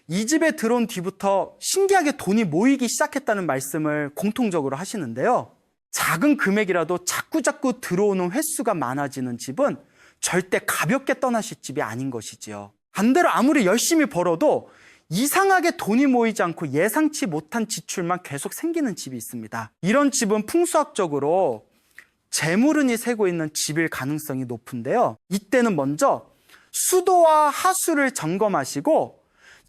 이 집에 들어온 뒤부터 신기하게 돈이 모이기 시작했다는 말씀을 공통적으로 하시는데요. 작은 금액이라도 자꾸자꾸 들어오는 횟수가 많아지는 집은 절대 가볍게 떠나실 집이 아닌 것이지요. 반대로 아무리 열심히 벌어도 이상하게 돈이 모이지 않고 예상치 못한 지출만 계속 생기는 집이 있습니다. 이런 집은 풍수학적으로 재물운이 새고 있는 집일 가능성이 높은데요. 이때는 먼저 수도와 하수를 점검하시고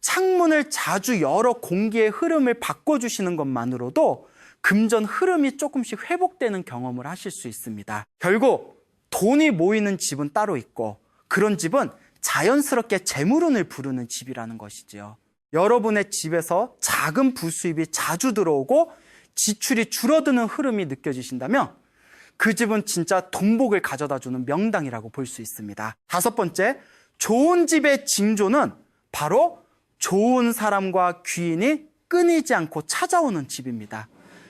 창문을 자주 열어 공기의 흐름을 바꿔주시는 것만으로도 금전 흐름이 조금씩 회복되는 경험을 하실 수 있습니다. 결국 돈이 모이는 집은 따로 있고 그런 집은 자연스럽게 재물운을 부르는 집이라는 것이지요. 여러분의 집에서 작은 부수입이 자주 들어오고 지출이 줄어드는 흐름이 느껴지신다면 그 집은 진짜 돈복을 가져다주는 명당이라고 볼 수 있습니다. 5번째, 좋은 집의 징조는 바로 좋은 사람과 귀인이 끊이지 않고 찾아오는 집입니다.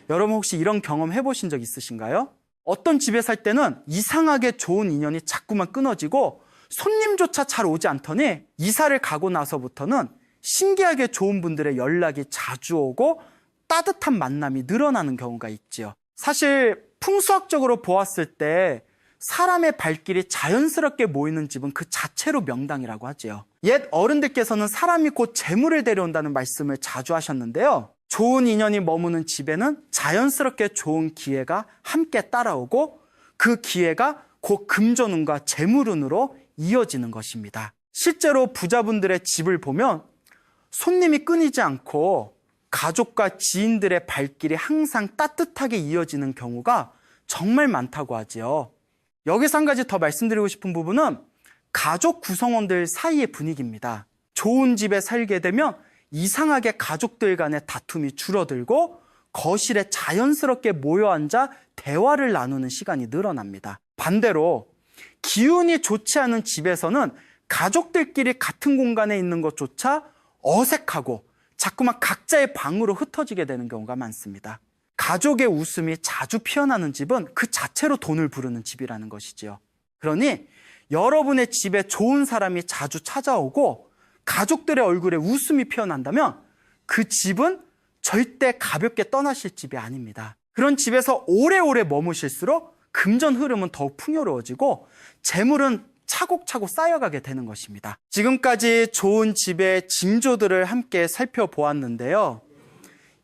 여러분 혹시 이런 경험 해보신 적 있으신가요? 어떤 집에 살 때는 이상하게 좋은 인연이 자꾸만 끊어지고 손님조차 잘 오지 않더니 이사를 가고 나서부터는 신기하게 좋은 분들의 연락이 자주 오고 따뜻한 만남이 늘어나는 경우가 있지요. 사실 풍수학적으로 보았을 때 사람의 발길이 자연스럽게 모이는 집은 그 자체로 명당이라고 하지요. 옛 어른들께서는 사람이 곧 재물을 데려온다는 말씀을 자주 하셨는데요. 좋은 인연이 머무는 집에는 자연스럽게 좋은 기회가 함께 따라오고 그 기회가 곧 금전운과 재물운으로 이어지는 것입니다. 실제로 부자분들의 집을 보면 손님이 끊이지 않고 가족과 지인들의 발길이 항상 따뜻하게 이어지는 경우가 정말 많다고 하지요. 여기서 한 가지 더 말씀드리고 싶은 부분은 가족 구성원들 사이의 분위기입니다. 좋은 집에 살게 되면 이상하게 가족들 간의 다툼이 줄어들고 거실에 자연스럽게 모여 앉아 대화를 나누는 시간이 늘어납니다. 반대로 기운이 좋지 않은 집에서는 가족들끼리 같은 공간에 있는 것조차 어색하고 자꾸만 각자의 방으로 흩어지게 되는 경우가 많습니다. 가족의 웃음이 자주 피어나는 집은 그 자체로 돈을 부르는 집이라는 것이지요. 그러니 여러분의 집에 좋은 사람이 자주 찾아오고 가족들의 얼굴에 웃음이 피어난다면 그 집은 절대 가볍게 떠나실 집이 아닙니다. 그런 집에서 오래오래 머무실수록 금전 흐름은 더욱 풍요로워지고 재물은 차곡차곡 쌓여가게 되는 것입니다. 지금까지 좋은 집의 징조들을 함께 살펴보았는데요.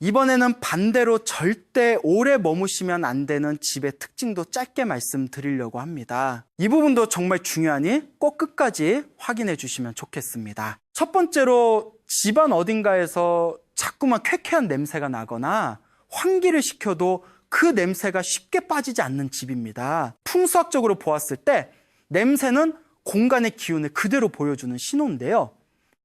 이번에는 반대로 절대 오래 머무시면 안 되는 집의 특징도 짧게 말씀드리려고 합니다. 이 부분도 정말 중요하니 꼭 끝까지 확인해 주시면 좋겠습니다. 첫 번째로 집안 어딘가에서 자꾸만 쾌쾌한 냄새가 나거나 환기를 시켜도 그 냄새가 쉽게 빠지지 않는 집입니다. 풍수학적으로 보았을 때 냄새는 공간의 기운을 그대로 보여주는 신호인데요.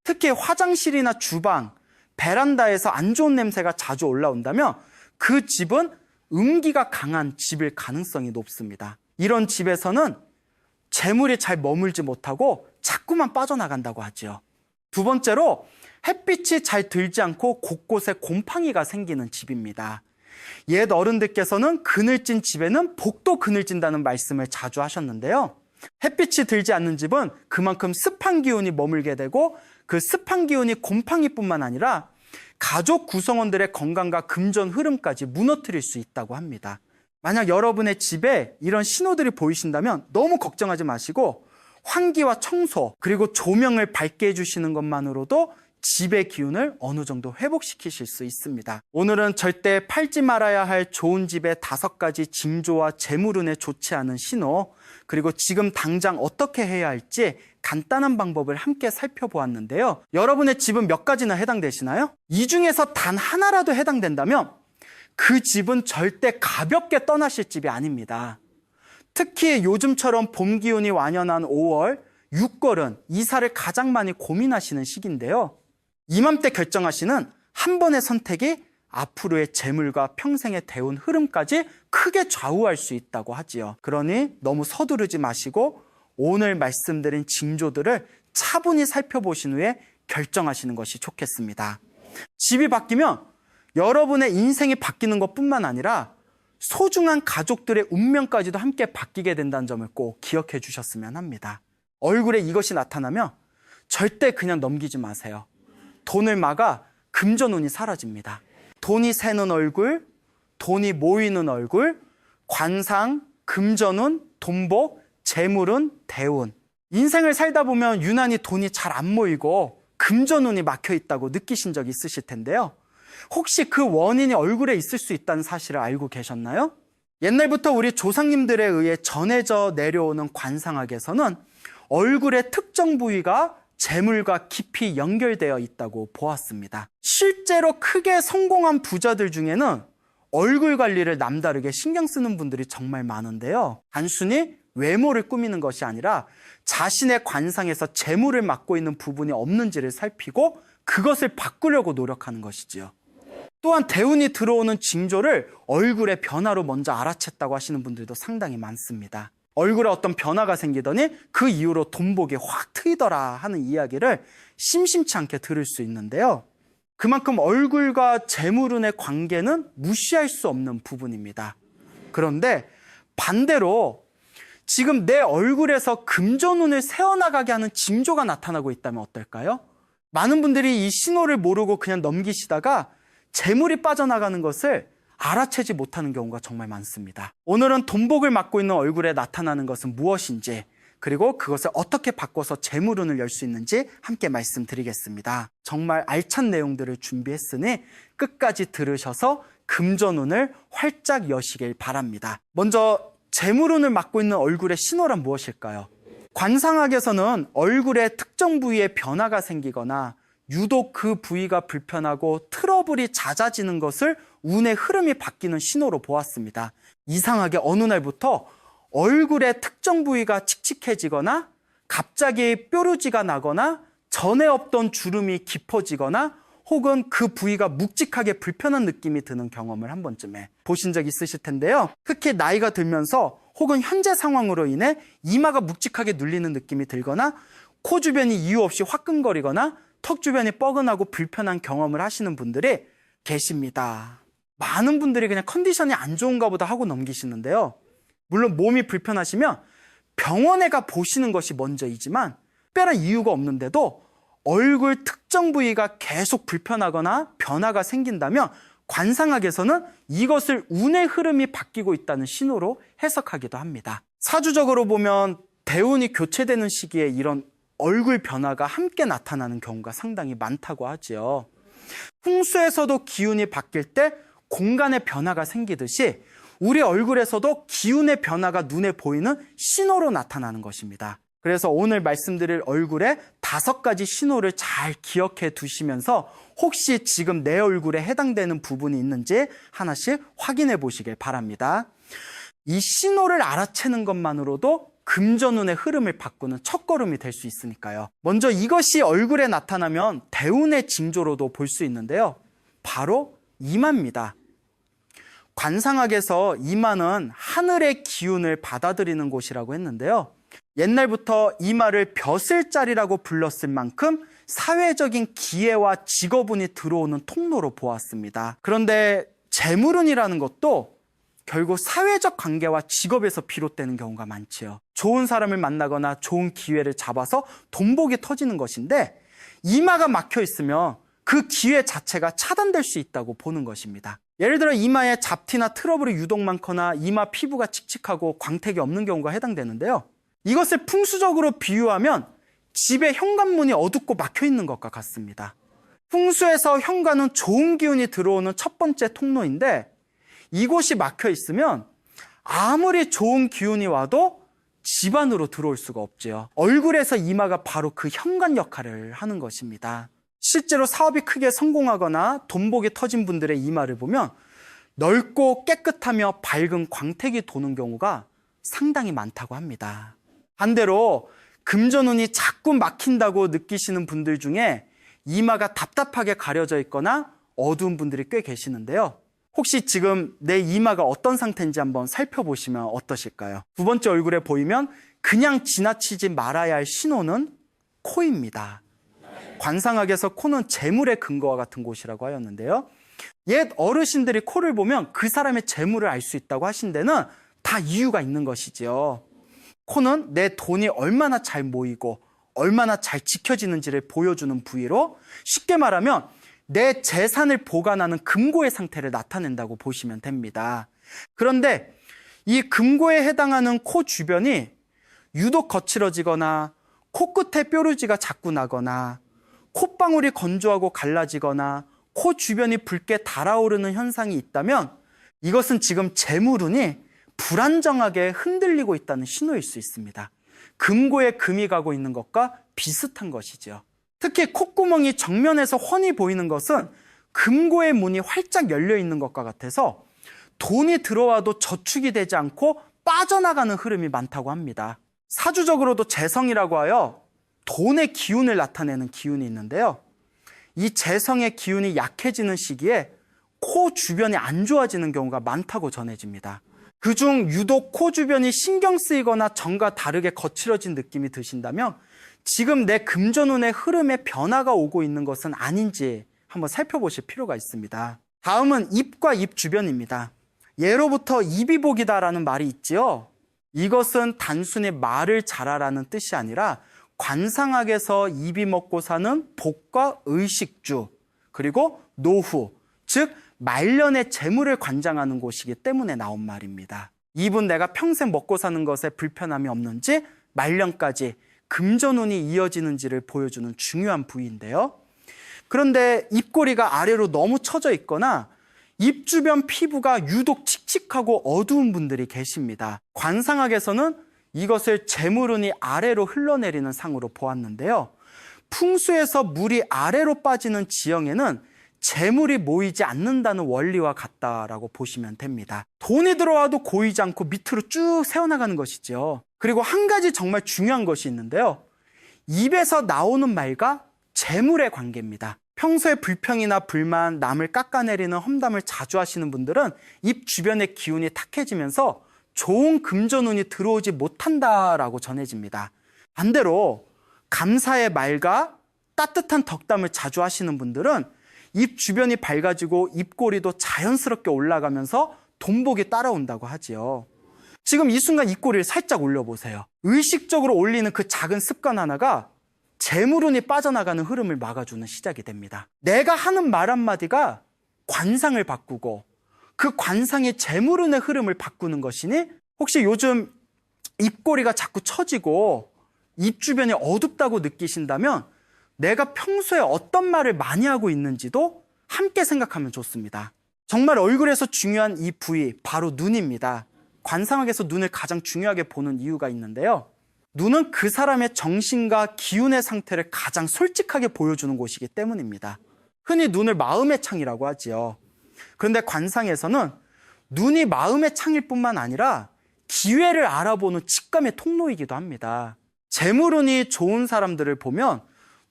특히 화장실이나 주방, 베란다에서 안 좋은 냄새가 자주 올라온다면 그 집은 음기가 강한 집일 가능성이 높습니다. 이런 집에서는 재물이 잘 머물지 못하고 자꾸만 빠져나간다고 하죠. 두 번째로 햇빛이 잘 들지 않고 곳곳에 곰팡이가 생기는 집입니다. 옛 어른들께서는 그늘진 집에는 복도 그늘진다는 말씀을 자주 하셨는데요. 햇빛이 들지 않는 집은 그만큼 습한 기운이 머물게 되고 그 습한 기운이 곰팡이뿐만 아니라 가족 구성원들의 건강과 금전 흐름까지 무너뜨릴 수 있다고 합니다. 만약 여러분의 집에 이런 신호들이 보이신다면 너무 걱정하지 마시고 환기와 청소 그리고 조명을 밝게 해주시는 것만으로도 집의 기운을 어느 정도 회복시키실 수 있습니다. 오늘은 절대 팔지 말아야 할 좋은 집의 5가지 징조와 재물운에 좋지 않은 신호 그리고 지금 당장 어떻게 해야 할지 간단한 방법을 함께 살펴보았는데요. 여러분의 집은 몇 가지나 해당되시나요? 이 중에서 단 하나라도 해당된다면 그 집은 절대 가볍게 떠나실 집이 아닙니다. 특히 요즘처럼 봄 기운이 완연한 5월, 6월은 이사를 가장 많이 고민하시는 시기인데요. 이맘때 결정하시는 한 번의 선택이 앞으로의 재물과 평생의 대운 흐름까지 크게 좌우할 수 있다고 하지요. 그러니 너무 서두르지 마시고 오늘 말씀드린 징조들을 차분히 살펴보신 후에 결정하시는 것이 좋겠습니다. 집이 바뀌면 여러분의 인생이 바뀌는 것뿐만 아니라 소중한 가족들의 운명까지도 함께 바뀌게 된다는 점을 꼭 기억해 주셨으면 합니다. 얼굴에 이것이 나타나면 절대 그냥 넘기지 마세요. 돈을 막아 금전운이 사라집니다. 돈이 새는 얼굴, 돈이 모이는 얼굴, 관상, 금전운, 돈복, 재물운, 대운. 인생을 살다 보면 유난히 돈이 잘 안 모이고 금전운이 막혀 있다고 느끼신 적 있으실 텐데요. 혹시 그 원인이 얼굴에 있을 수 있다는 사실을 알고 계셨나요? 옛날부터 우리 조상님들에 의해 전해져 내려오는 관상학에서는 얼굴의 특정 부위가 재물과 깊이 연결되어 있다고 보았습니다. 실제로 크게 성공한 부자들 중에는 얼굴 관리를 남다르게 신경 쓰는 분들이 정말 많은데요. 단순히 외모를 꾸미는 것이 아니라 자신의 관상에서 재물을 맡고 있는 부분이 없는지를 살피고 그것을 바꾸려고 노력하는 것이지요. 또한 대운이 들어오는 징조를 얼굴의 변화로 먼저 알아챘다고 하시는 분들도 상당히 많습니다. 얼굴에 어떤 변화가 생기더니 그 이후로 돈복이 확 트이더라 하는 이야기를 심심치 않게 들을 수 있는데요. 그만큼 얼굴과 재물운의 관계는 무시할 수 없는 부분입니다. 그런데 반대로 지금 내 얼굴에서 금전운을 세워나가게 하는 징조가 나타나고 있다면 어떨까요? 많은 분들이 이 신호를 모르고 그냥 넘기시다가 재물이 빠져나가는 것을 알아채지 못하는 경우가 정말 많습니다. 오늘은 돈복을 맡고 있는 얼굴에 나타나는 것은 무엇인지, 그리고 그것을 어떻게 바꿔서 재물운을 열 수 있는지 함께 말씀드리겠습니다. 정말 알찬 내용들을 준비했으니 끝까지 들으셔서 금전운을 활짝 여시길 바랍니다. 먼저 재물운을 맡고 있는 얼굴의 신호란 무엇일까요? 관상학에서는 얼굴의 특정 부위에 변화가 생기거나 유독 그 부위가 불편하고 트러블이 잦아지는 것을 운의 흐름이 바뀌는 신호로 보았습니다. 이상하게 어느 날부터 얼굴의 특정 부위가 칙칙해지거나 갑자기 뾰루지가 나거나 전에 없던 주름이 깊어지거나 혹은 그 부위가 묵직하게 불편한 느낌이 드는 경험을 한 번쯤에 보신 적 있으실 텐데요. 특히 나이가 들면서 혹은 현재 상황으로 인해 이마가 묵직하게 눌리는 느낌이 들거나 코 주변이 이유 없이 화끈거리거나 턱 주변이 뻐근하고 불편한 경험을 하시는 분들이 계십니다. 많은 분들이 그냥 컨디션이 안 좋은가 보다 하고 넘기시는데요. 물론 몸이 불편하시면 병원에 가 보시는 것이 먼저이지만 특별한 이유가 없는데도 얼굴 특정 부위가 계속 불편하거나 변화가 생긴다면 관상학에서는 이것을 운의 흐름이 바뀌고 있다는 신호로 해석하기도 합니다. 사주적으로 보면 대운이 교체되는 시기에 이런 얼굴 변화가 함께 나타나는 경우가 상당히 많다고 하지요. 풍수에서도 기운이 바뀔 때 공간의 변화가 생기듯이 우리 얼굴에서도 기운의 변화가 눈에 보이는 신호로 나타나는 것입니다. 그래서 오늘 말씀드릴 얼굴에 5가지 신호를 잘 기억해 두시면서 혹시 지금 내 얼굴에 해당되는 부분이 있는지 하나씩 확인해 보시길 바랍니다. 이 신호를 알아채는 것만으로도 금전운의 흐름을 바꾸는 첫걸음이 될 수 있으니까요. 먼저 이것이 얼굴에 나타나면 대운의 징조로도 볼 수 있는데요. 바로 이마입니다. 관상학에서 이마는 하늘의 기운을 받아들이는 곳이라고 했는데요. 옛날부터 이마를 벼슬자리라고 불렀을 만큼 사회적인 기회와 직업운이 들어오는 통로로 보았습니다. 그런데 재물운이라는 것도 결국 사회적 관계와 직업에서 비롯되는 경우가 많지요. 좋은 사람을 만나거나 좋은 기회를 잡아서 돈복이 터지는 것인데 이마가 막혀 있으면 그 기회 자체가 차단될 수 있다고 보는 것입니다. 예를 들어 이마에 잡티나 트러블이 유독 많거나 이마 피부가 칙칙하고 광택이 없는 경우가 해당되는데요. 이것을 풍수적으로 비유하면 집의 현관문이 어둡고 막혀 있는 것과 같습니다. 풍수에서 현관은 좋은 기운이 들어오는 첫 번째 통로인데 이곳이 막혀 있으면 아무리 좋은 기운이 와도 집 안으로 들어올 수가 없지요. 얼굴에서 이마가 바로 그 현관 역할을 하는 것입니다. 실제로 사업이 크게 성공하거나 돈복이 터진 분들의 이마를 보면 넓고 깨끗하며 밝은 광택이 도는 경우가 상당히 많다고 합니다. 반대로 금전운이 자꾸 막힌다고 느끼시는 분들 중에 이마가 답답하게 가려져 있거나 어두운 분들이 꽤 계시는데요. 혹시 지금 내 이마가 어떤 상태인지 한번 살펴보시면 어떠실까요? 두 번째 얼굴에 보이면 그냥 지나치지 말아야 할 신호는 코입니다. 관상학에서 코는 재물의 근거와 같은 곳이라고 하였는데요. 옛 어르신들이 코를 보면 그 사람의 재물을 알 수 있다고 하신 데는 다 이유가 있는 것이죠. 코는 내 돈이 얼마나 잘 모이고 얼마나 잘 지켜지는지를 보여주는 부위로, 쉽게 말하면 내 재산을 보관하는 금고의 상태를 나타낸다고 보시면 됩니다. 그런데 이 금고에 해당하는 코 주변이 유독 거칠어지거나 코끝에 뾰루지가 자꾸 나거나 콧방울이 건조하고 갈라지거나 코 주변이 붉게 달아오르는 현상이 있다면 이것은 지금 재물운이 불안정하게 흔들리고 있다는 신호일 수 있습니다. 금고에 금이 가고 있는 것과 비슷한 것이죠. 특히 콧구멍이 정면에서 훤히 보이는 것은 금고의 문이 활짝 열려 있는 것과 같아서 돈이 들어와도 저축이 되지 않고 빠져나가는 흐름이 많다고 합니다. 사주적으로도 재성이라고 하여 돈의 기운을 나타내는 기운이 있는데요. 이 재성의 기운이 약해지는 시기에 코 주변이 안 좋아지는 경우가 많다고 전해집니다. 그중 유독 코 주변이 신경 쓰이거나 전과 다르게 거칠어진 느낌이 드신다면 지금 내 금전운의 흐름에 변화가 오고 있는 것은 아닌지 한번 살펴보실 필요가 있습니다. 다음은 입과 입 주변입니다. 예로부터 입이 복이다라는 말이 있지요. 이것은 단순히 말을 잘하라는 뜻이 아니라 관상학에서 입이 먹고 사는 복과 의식주, 그리고 노후, 즉 말년의 재물을 관장하는 곳이기 때문에 나온 말입니다. 입은 내가 평생 먹고 사는 것에 불편함이 없는지, 말년까지 금전운이 이어지는지를 보여주는 중요한 부위인데요. 그런데 입꼬리가 아래로 너무 처져 있거나 입 주변 피부가 유독 칙칙하고 어두운 분들이 계십니다. 관상학에서는 이것을 재물운이 아래로 흘러내리는 상으로 보았는데요. 풍수에서 물이 아래로 빠지는 지형에는 재물이 모이지 않는다는 원리와 같다라고 보시면 됩니다. 돈이 들어와도 고이지 않고 밑으로 쭉 새어나가는 것이죠. 그리고 한 가지 정말 중요한 것이 있는데요. 입에서 나오는 말과 재물의 관계입니다. 평소에 불평이나 불만, 남을 깎아내리는 험담을 자주 하시는 분들은 입 주변의 기운이 탁해지면서 좋은 금전운이 들어오지 못한다라고 전해집니다. 반대로 감사의 말과 따뜻한 덕담을 자주 하시는 분들은 입 주변이 밝아지고 입꼬리도 자연스럽게 올라가면서 돈복이 따라온다고 하지요. 지금 이 순간 입꼬리를 살짝 올려보세요. 의식적으로 올리는 그 작은 습관 하나가 재물운이 빠져나가는 흐름을 막아주는 시작이 됩니다. 내가 하는 말 한마디가 관상을 바꾸고 그 관상이 재물운의 흐름을 바꾸는 것이니, 혹시 요즘 입꼬리가 자꾸 처지고 입 주변이 어둡다고 느끼신다면 내가 평소에 어떤 말을 많이 하고 있는지도 함께 생각하면 좋습니다. 정말 얼굴에서 중요한 이 부위, 바로 눈입니다. 관상학에서 눈을 가장 중요하게 보는 이유가 있는데요. 눈은 그 사람의 정신과 기운의 상태를 가장 솔직하게 보여주는 곳이기 때문입니다. 흔히 눈을 마음의 창이라고 하지요. 그런데 관상에서는 눈이 마음의 창일 뿐만 아니라 기회를 알아보는 직감의 통로이기도 합니다. 재물운이 좋은 사람들을 보면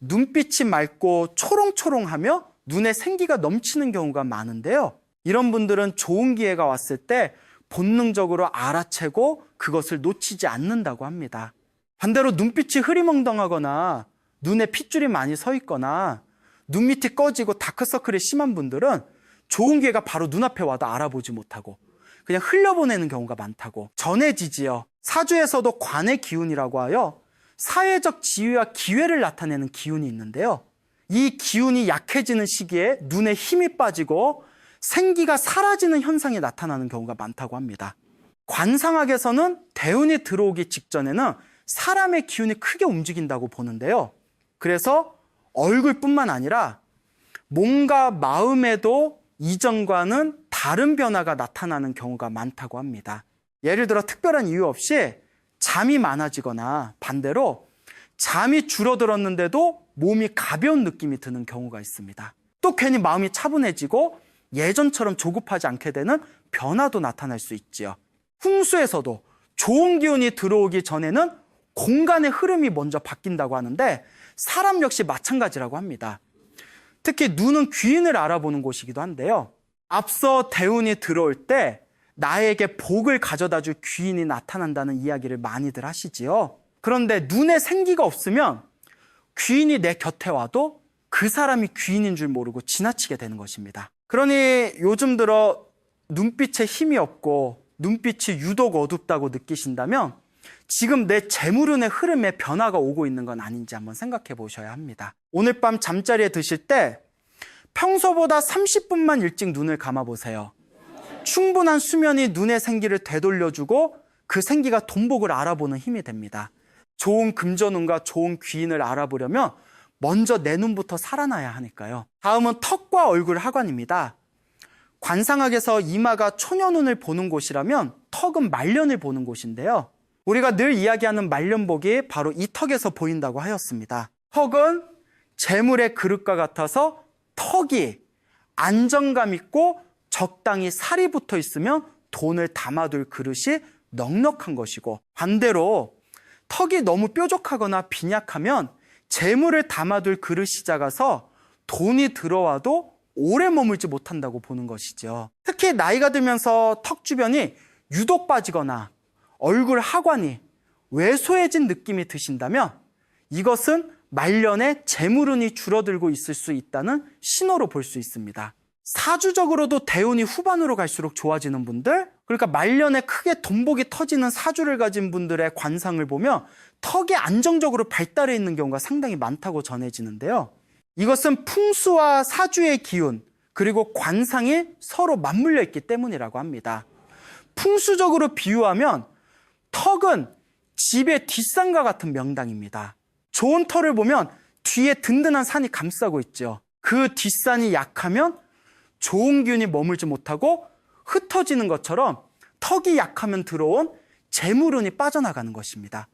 눈빛이 맑고 초롱초롱하며 눈에 생기가 넘치는 경우가 많은데요. 이런 분들은 좋은 기회가 왔을 때 본능적으로 알아채고 그것을 놓치지 않는다고 합니다. 반대로 눈빛이 흐리멍덩하거나 눈에 핏줄이 많이 서 있거나 눈 밑이 꺼지고 다크서클이 심한 분들은 좋은 기회가 바로 눈앞에 와도 알아보지 못하고 그냥 흘려보내는 경우가 많다고 전해지지요. 사주에서도 관의 기운이라고 하여 사회적 지위와 기회를 나타내는 기운이 있는데요. 이 기운이 약해지는 시기에 눈에 힘이 빠지고 생기가 사라지는 현상이 나타나는 경우가 많다고 합니다. 관상학에서는 대운이 들어오기 직전에는 사람의 기운이 크게 움직인다고 보는데요. 그래서 얼굴뿐만 아니라 몸과 마음에도 이전과는 다른 변화가 나타나는 경우가 많다고 합니다. 예를 들어 특별한 이유 없이 잠이 많아지거나 반대로 잠이 줄어들었는데도 몸이 가벼운 느낌이 드는 경우가 있습니다. 또 괜히 마음이 차분해지고 예전처럼 조급하지 않게 되는 변화도 나타날 수 있지요. 풍수에서도 좋은 기운이 들어오기 전에는 공간의 흐름이 먼저 바뀐다고 하는데 사람 역시 마찬가지라고 합니다. 특히 눈은 귀인을 알아보는 곳이기도 한데요. 앞서 대운이 들어올 때 나에게 복을 가져다 줄 귀인이 나타난다는 이야기를 많이들 하시지요. 그런데 눈에 생기가 없으면 귀인이 내 곁에 와도 그 사람이 귀인인 줄 모르고 지나치게 되는 것입니다. 그러니 요즘 들어 눈빛에 힘이 없고 눈빛이 유독 어둡다고 느끼신다면 지금 내 재물운의 흐름에 변화가 오고 있는 건 아닌지 한번 생각해 보셔야 합니다. 오늘 밤 잠자리에 드실 때 평소보다 30분만 일찍 눈을 감아 보세요. 충분한 수면이 눈의 생기를 되돌려주고 그 생기가 돈복을 알아보는 힘이 됩니다. 좋은 금전운과 좋은 귀인을 알아보려면 먼저 내 눈부터 살아나야 하니까요. 다음은 턱과 얼굴 하관입니다. 관상학에서 이마가 초년운을 보는 곳이라면 턱은 말년을 보는 곳인데요. 우리가 늘 이야기하는 말년복이 바로 이 턱에서 보인다고 하였습니다. 턱은 재물의 그릇과 같아서 턱이 안정감 있고 적당히 살이 붙어 있으면 돈을 담아둘 그릇이 넉넉한 것이고, 반대로 턱이 너무 뾰족하거나 빈약하면 재물을 담아둘 그릇이 작아서 돈이 들어와도 오래 머물지 못한다고 보는 것이죠. 특히 나이가 들면서 턱 주변이 유독 빠지거나 얼굴 하관이 왜소해진 느낌이 드신다면 이것은 말년에 재물운이 줄어들고 있을 수 있다는 신호로 볼 수 있습니다. 사주적으로도 대운이 후반으로 갈수록 좋아지는 분들, 그러니까 말년에 크게 돈복이 터지는 사주를 가진 분들의 관상을 보면 턱이 안정적으로 발달해 있는 경우가 상당히 많다고 전해지는데요. 이것은 풍수와 사주의 기운, 그리고 관상이 서로 맞물려 있기 때문이라고 합니다. 풍수적으로 비유하면 턱은 집의 뒷산과 같은 명당입니다. 좋은 터를 보면 뒤에 든든한 산이 감싸고 있죠. 그 뒷산이 약하면 좋은 기운이 머물지 못하고 흩어지는 것처럼 턱이 약하면 들어온 재물운이 빠져나가는 것입니다.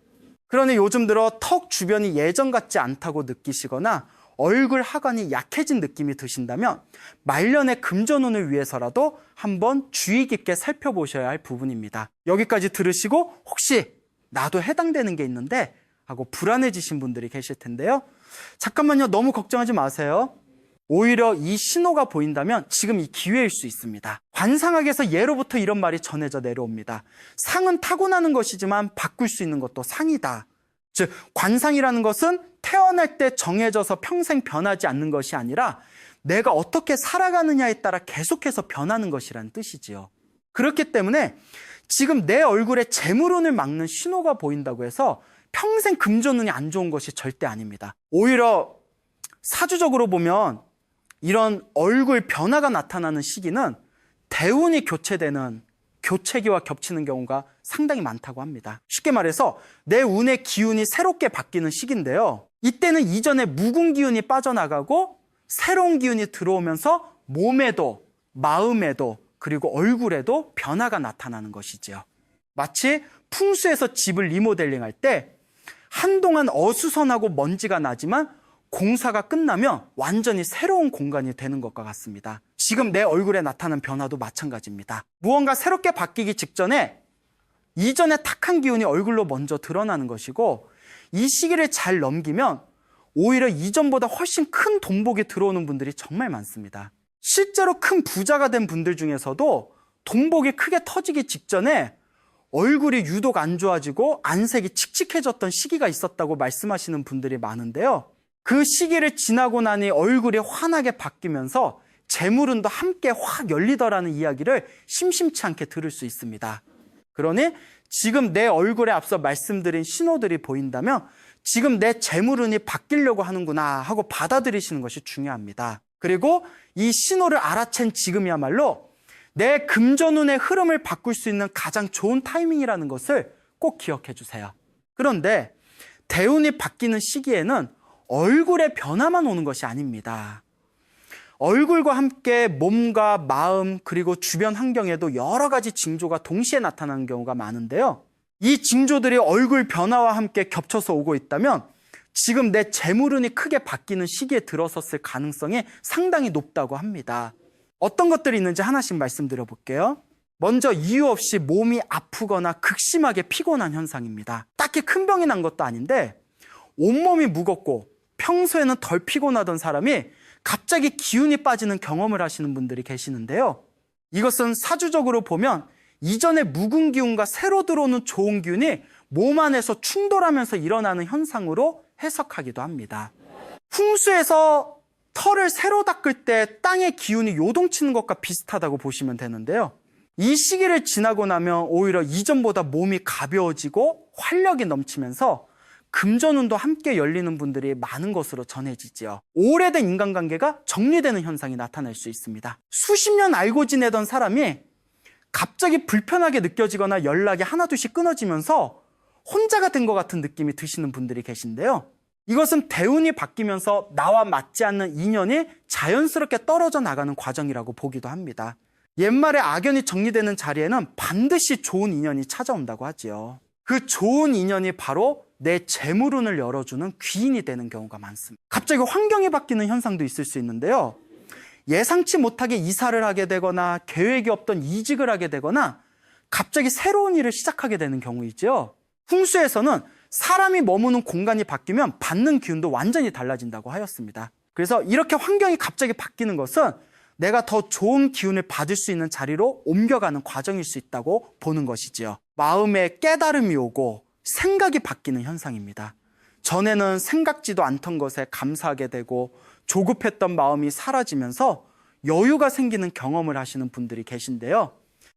그러니 요즘 들어 턱 주변이 예전 같지 않다고 느끼시거나 얼굴 하관이 약해진 느낌이 드신다면 말년의 금전운을 위해서라도 한번 주의 깊게 살펴보셔야 할 부분입니다. 여기까지 들으시고 혹시 나도 해당되는 게 있는데 하고 불안해지신 분들이 계실 텐데요. 잠깐만요. 너무 걱정하지 마세요. 오히려 이 신호가 보인다면 지금 이 기회일 수 있습니다. 관상학에서 예로부터 이런 말이 전해져 내려옵니다. 상은 타고나는 것이지만 바꿀 수 있는 것도 상이다. 즉 관상이라는 것은 태어날 때 정해져서 평생 변하지 않는 것이 아니라 내가 어떻게 살아가느냐에 따라 계속해서 변하는 것이라는 뜻이지요. 그렇기 때문에 지금 내 얼굴에 재물운을 막는 신호가 보인다고 해서 평생 금전운이 안 좋은 것이 절대 아닙니다. 오히려 사주적으로 보면 이런 얼굴 변화가 나타나는 시기는 대운이 교체되는 교체기와 겹치는 경우가 상당히 많다고 합니다. 쉽게 말해서 내 운의 기운이 새롭게 바뀌는 시기인데요. 이때는 이전에 묵은 기운이 빠져나가고 새로운 기운이 들어오면서 몸에도 마음에도 그리고 얼굴에도 변화가 나타나는 것이지요. 마치 풍수에서 집을 리모델링할 때 한동안 어수선하고 먼지가 나지만 공사가 끝나면 완전히 새로운 공간이 되는 것과 같습니다. 지금 내 얼굴에 나타난 변화도 마찬가지입니다. 무언가 새롭게 바뀌기 직전에 이전에 탁한 기운이 얼굴로 먼저 드러나는 것이고, 이 시기를 잘 넘기면 오히려 이전보다 훨씬 큰 돈복이 들어오는 분들이 정말 많습니다. 실제로 큰 부자가 된 분들 중에서도 돈복이 크게 터지기 직전에 얼굴이 유독 안 좋아지고 안색이 칙칙해졌던 시기가 있었다고 말씀하시는 분들이 많은데요. 그 시기를 지나고 나니 얼굴이 환하게 바뀌면서 재물운도 함께 확 열리더라는 이야기를 심심치 않게 들을 수 있습니다. 그러니 지금 내 얼굴에 앞서 말씀드린 신호들이 보인다면 지금 내 재물운이 바뀌려고 하는구나 하고 받아들이시는 것이 중요합니다. 그리고 이 신호를 알아챈 지금이야말로 내 금전운의 흐름을 바꿀 수 있는 가장 좋은 타이밍이라는 것을 꼭 기억해 주세요. 그런데 대운이 바뀌는 시기에는 얼굴의 변화만 오는 것이 아닙니다. 얼굴과 함께 몸과 마음 그리고 주변 환경에도 여러 가지 징조가 동시에 나타나는 경우가 많은데요. 이 징조들이 얼굴 변화와 함께 겹쳐서 오고 있다면 지금 내 재물운이 크게 바뀌는 시기에 들어섰을 가능성이 상당히 높다고 합니다. 어떤 것들이 있는지 하나씩 말씀드려 볼게요. 먼저 이유 없이 몸이 아프거나 극심하게 피곤한 현상입니다. 딱히 큰 병이 난 것도 아닌데 온몸이 무겁고 평소에는 덜 피곤하던 사람이 갑자기 기운이 빠지는 경험을 하시는 분들이 계시는데요. 이것은 사주적으로 보면 이전의 묵은 기운과 새로 들어오는 좋은 기운이 몸 안에서 충돌하면서 일어나는 현상으로 해석하기도 합니다. 풍수에서 털을 새로 닦을 때 땅의 기운이 요동치는 것과 비슷하다고 보시면 되는데요. 이 시기를 지나고 나면 오히려 이전보다 몸이 가벼워지고 활력이 넘치면서 금전운도 함께 열리는 분들이 많은 것으로 전해지지요. 오래된 인간관계가 정리되는 현상이 나타날 수 있습니다. 수십 년 알고 지내던 사람이 갑자기 불편하게 느껴지거나 연락이 하나둘씩 끊어지면서 혼자가 된 것 같은 느낌이 드시는 분들이 계신데요. 이것은 대운이 바뀌면서 나와 맞지 않는 인연이 자연스럽게 떨어져 나가는 과정이라고 보기도 합니다. 옛말에 악연이 정리되는 자리에는 반드시 좋은 인연이 찾아온다고 하지요. 그 좋은 인연이 바로 내 재물운을 열어주는 귀인이 되는 경우가 많습니다. 갑자기 환경이 바뀌는 현상도 있을 수 있는데요. 예상치 못하게 이사를 하게 되거나 계획이 없던 이직을 하게 되거나 갑자기 새로운 일을 시작하게 되는 경우이죠. 풍수에서는 사람이 머무는 공간이 바뀌면 받는 기운도 완전히 달라진다고 하였습니다. 그래서 이렇게 환경이 갑자기 바뀌는 것은 내가 더 좋은 기운을 받을 수 있는 자리로 옮겨가는 과정일 수 있다고 보는 것이지요. 마음에 깨달음이 오고 생각이 바뀌는 현상입니다. 전에는 생각지도 않던 것에 감사하게 되고 조급했던 마음이 사라지면서 여유가 생기는 경험을 하시는 분들이 계신데요.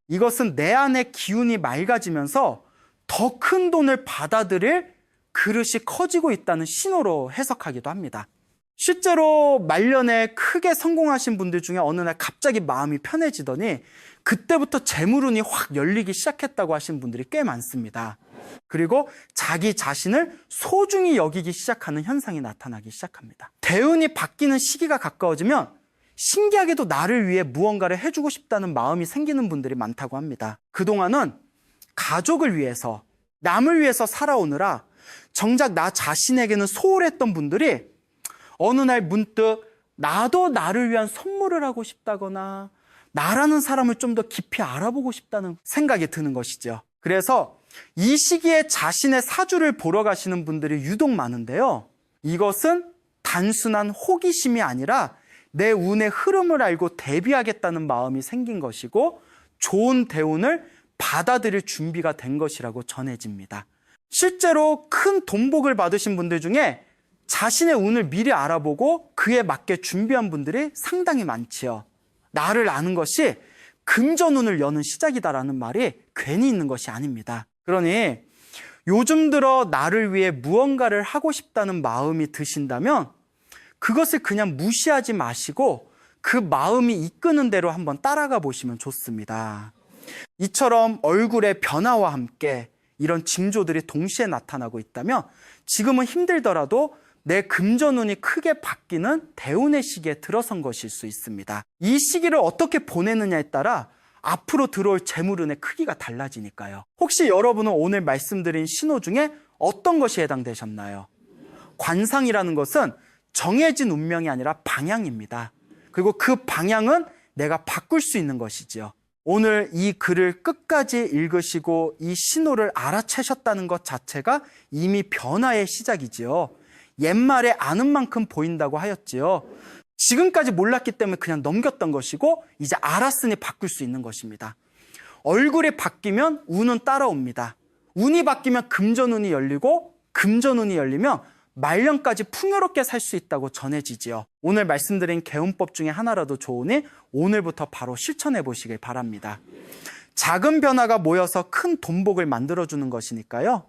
이것은 내 안의 기운이 맑아지면서 더 큰 돈을 받아들일 그릇이 커지고 있다는 신호로 해석하기도 합니다. 실제로 말년에 크게 성공하신 분들 중에 어느 날 갑자기 마음이 편해지더니 그때부터 재물운이 확 열리기 시작했다고 하신 분들이 꽤 많습니다. 그리고 자기 자신을 소중히 여기기 시작하는 현상이 나타나기 시작합니다. 대운이 바뀌는 시기가 가까워지면 신기하게도 나를 위해 무언가를 해주고 싶다는 마음이 생기는 분들이 많다고 합니다. 그동안은 가족을 위해서, 남을 위해서 살아오느라 정작 나 자신에게는 소홀했던 분들이 어느 날 문득 나도 나를 위한 선물을 하고 싶다거나 나라는 사람을 좀 더 깊이 알아보고 싶다는 생각이 드는 것이죠. 그래서 이 시기에 자신의 사주를 보러 가시는 분들이 유독 많은데요. 이것은 단순한 호기심이 아니라 내 운의 흐름을 알고 대비하겠다는 마음이 생긴 것이고 좋은 대운을 받아들일 준비가 된 것이라고 전해집니다. 실제로 큰 돈복을 받으신 분들 중에 자신의 운을 미리 알아보고 그에 맞게 준비한 분들이 상당히 많지요. 나를 아는 것이 금전운을 여는 시작이다라는 말이 괜히 있는 것이 아닙니다. 그러니 요즘 들어 나를 위해 무언가를 하고 싶다는 마음이 드신다면 그것을 그냥 무시하지 마시고 그 마음이 이끄는 대로 한번 따라가 보시면 좋습니다. 이처럼 얼굴의 변화와 함께 이런 징조들이 동시에 나타나고 있다면 지금은 힘들더라도 내 금전운이 크게 바뀌는 대운의 시기에 들어선 것일 수 있습니다. 이 시기를 어떻게 보내느냐에 따라 앞으로 들어올 재물운의 크기가 달라지니까요. 혹시 여러분은 오늘 말씀드린 신호 중에 어떤 것이 해당되셨나요? 관상이라는 것은 정해진 운명이 아니라 방향입니다. 그리고 그 방향은 내가 바꿀 수 있는 것이지요. 오늘 이 글을 끝까지 읽으시고 이 신호를 알아채셨다는 것 자체가 이미 변화의 시작이지요. 옛말에 아는 만큼 보인다고 하였지요. 지금까지 몰랐기 때문에 그냥 넘겼던 것이고 이제 알았으니 바꿀 수 있는 것입니다. 얼굴이 바뀌면 운은 따라옵니다. 운이 바뀌면 금전운이 열리고 금전운이 열리면 말년까지 풍요롭게 살 수 있다고 전해지지요. 오늘 말씀드린 개운법 중에 하나라도 좋으니 오늘부터 바로 실천해 보시길 바랍니다. 작은 변화가 모여서 큰 돈복을 만들어주는 것이니까요.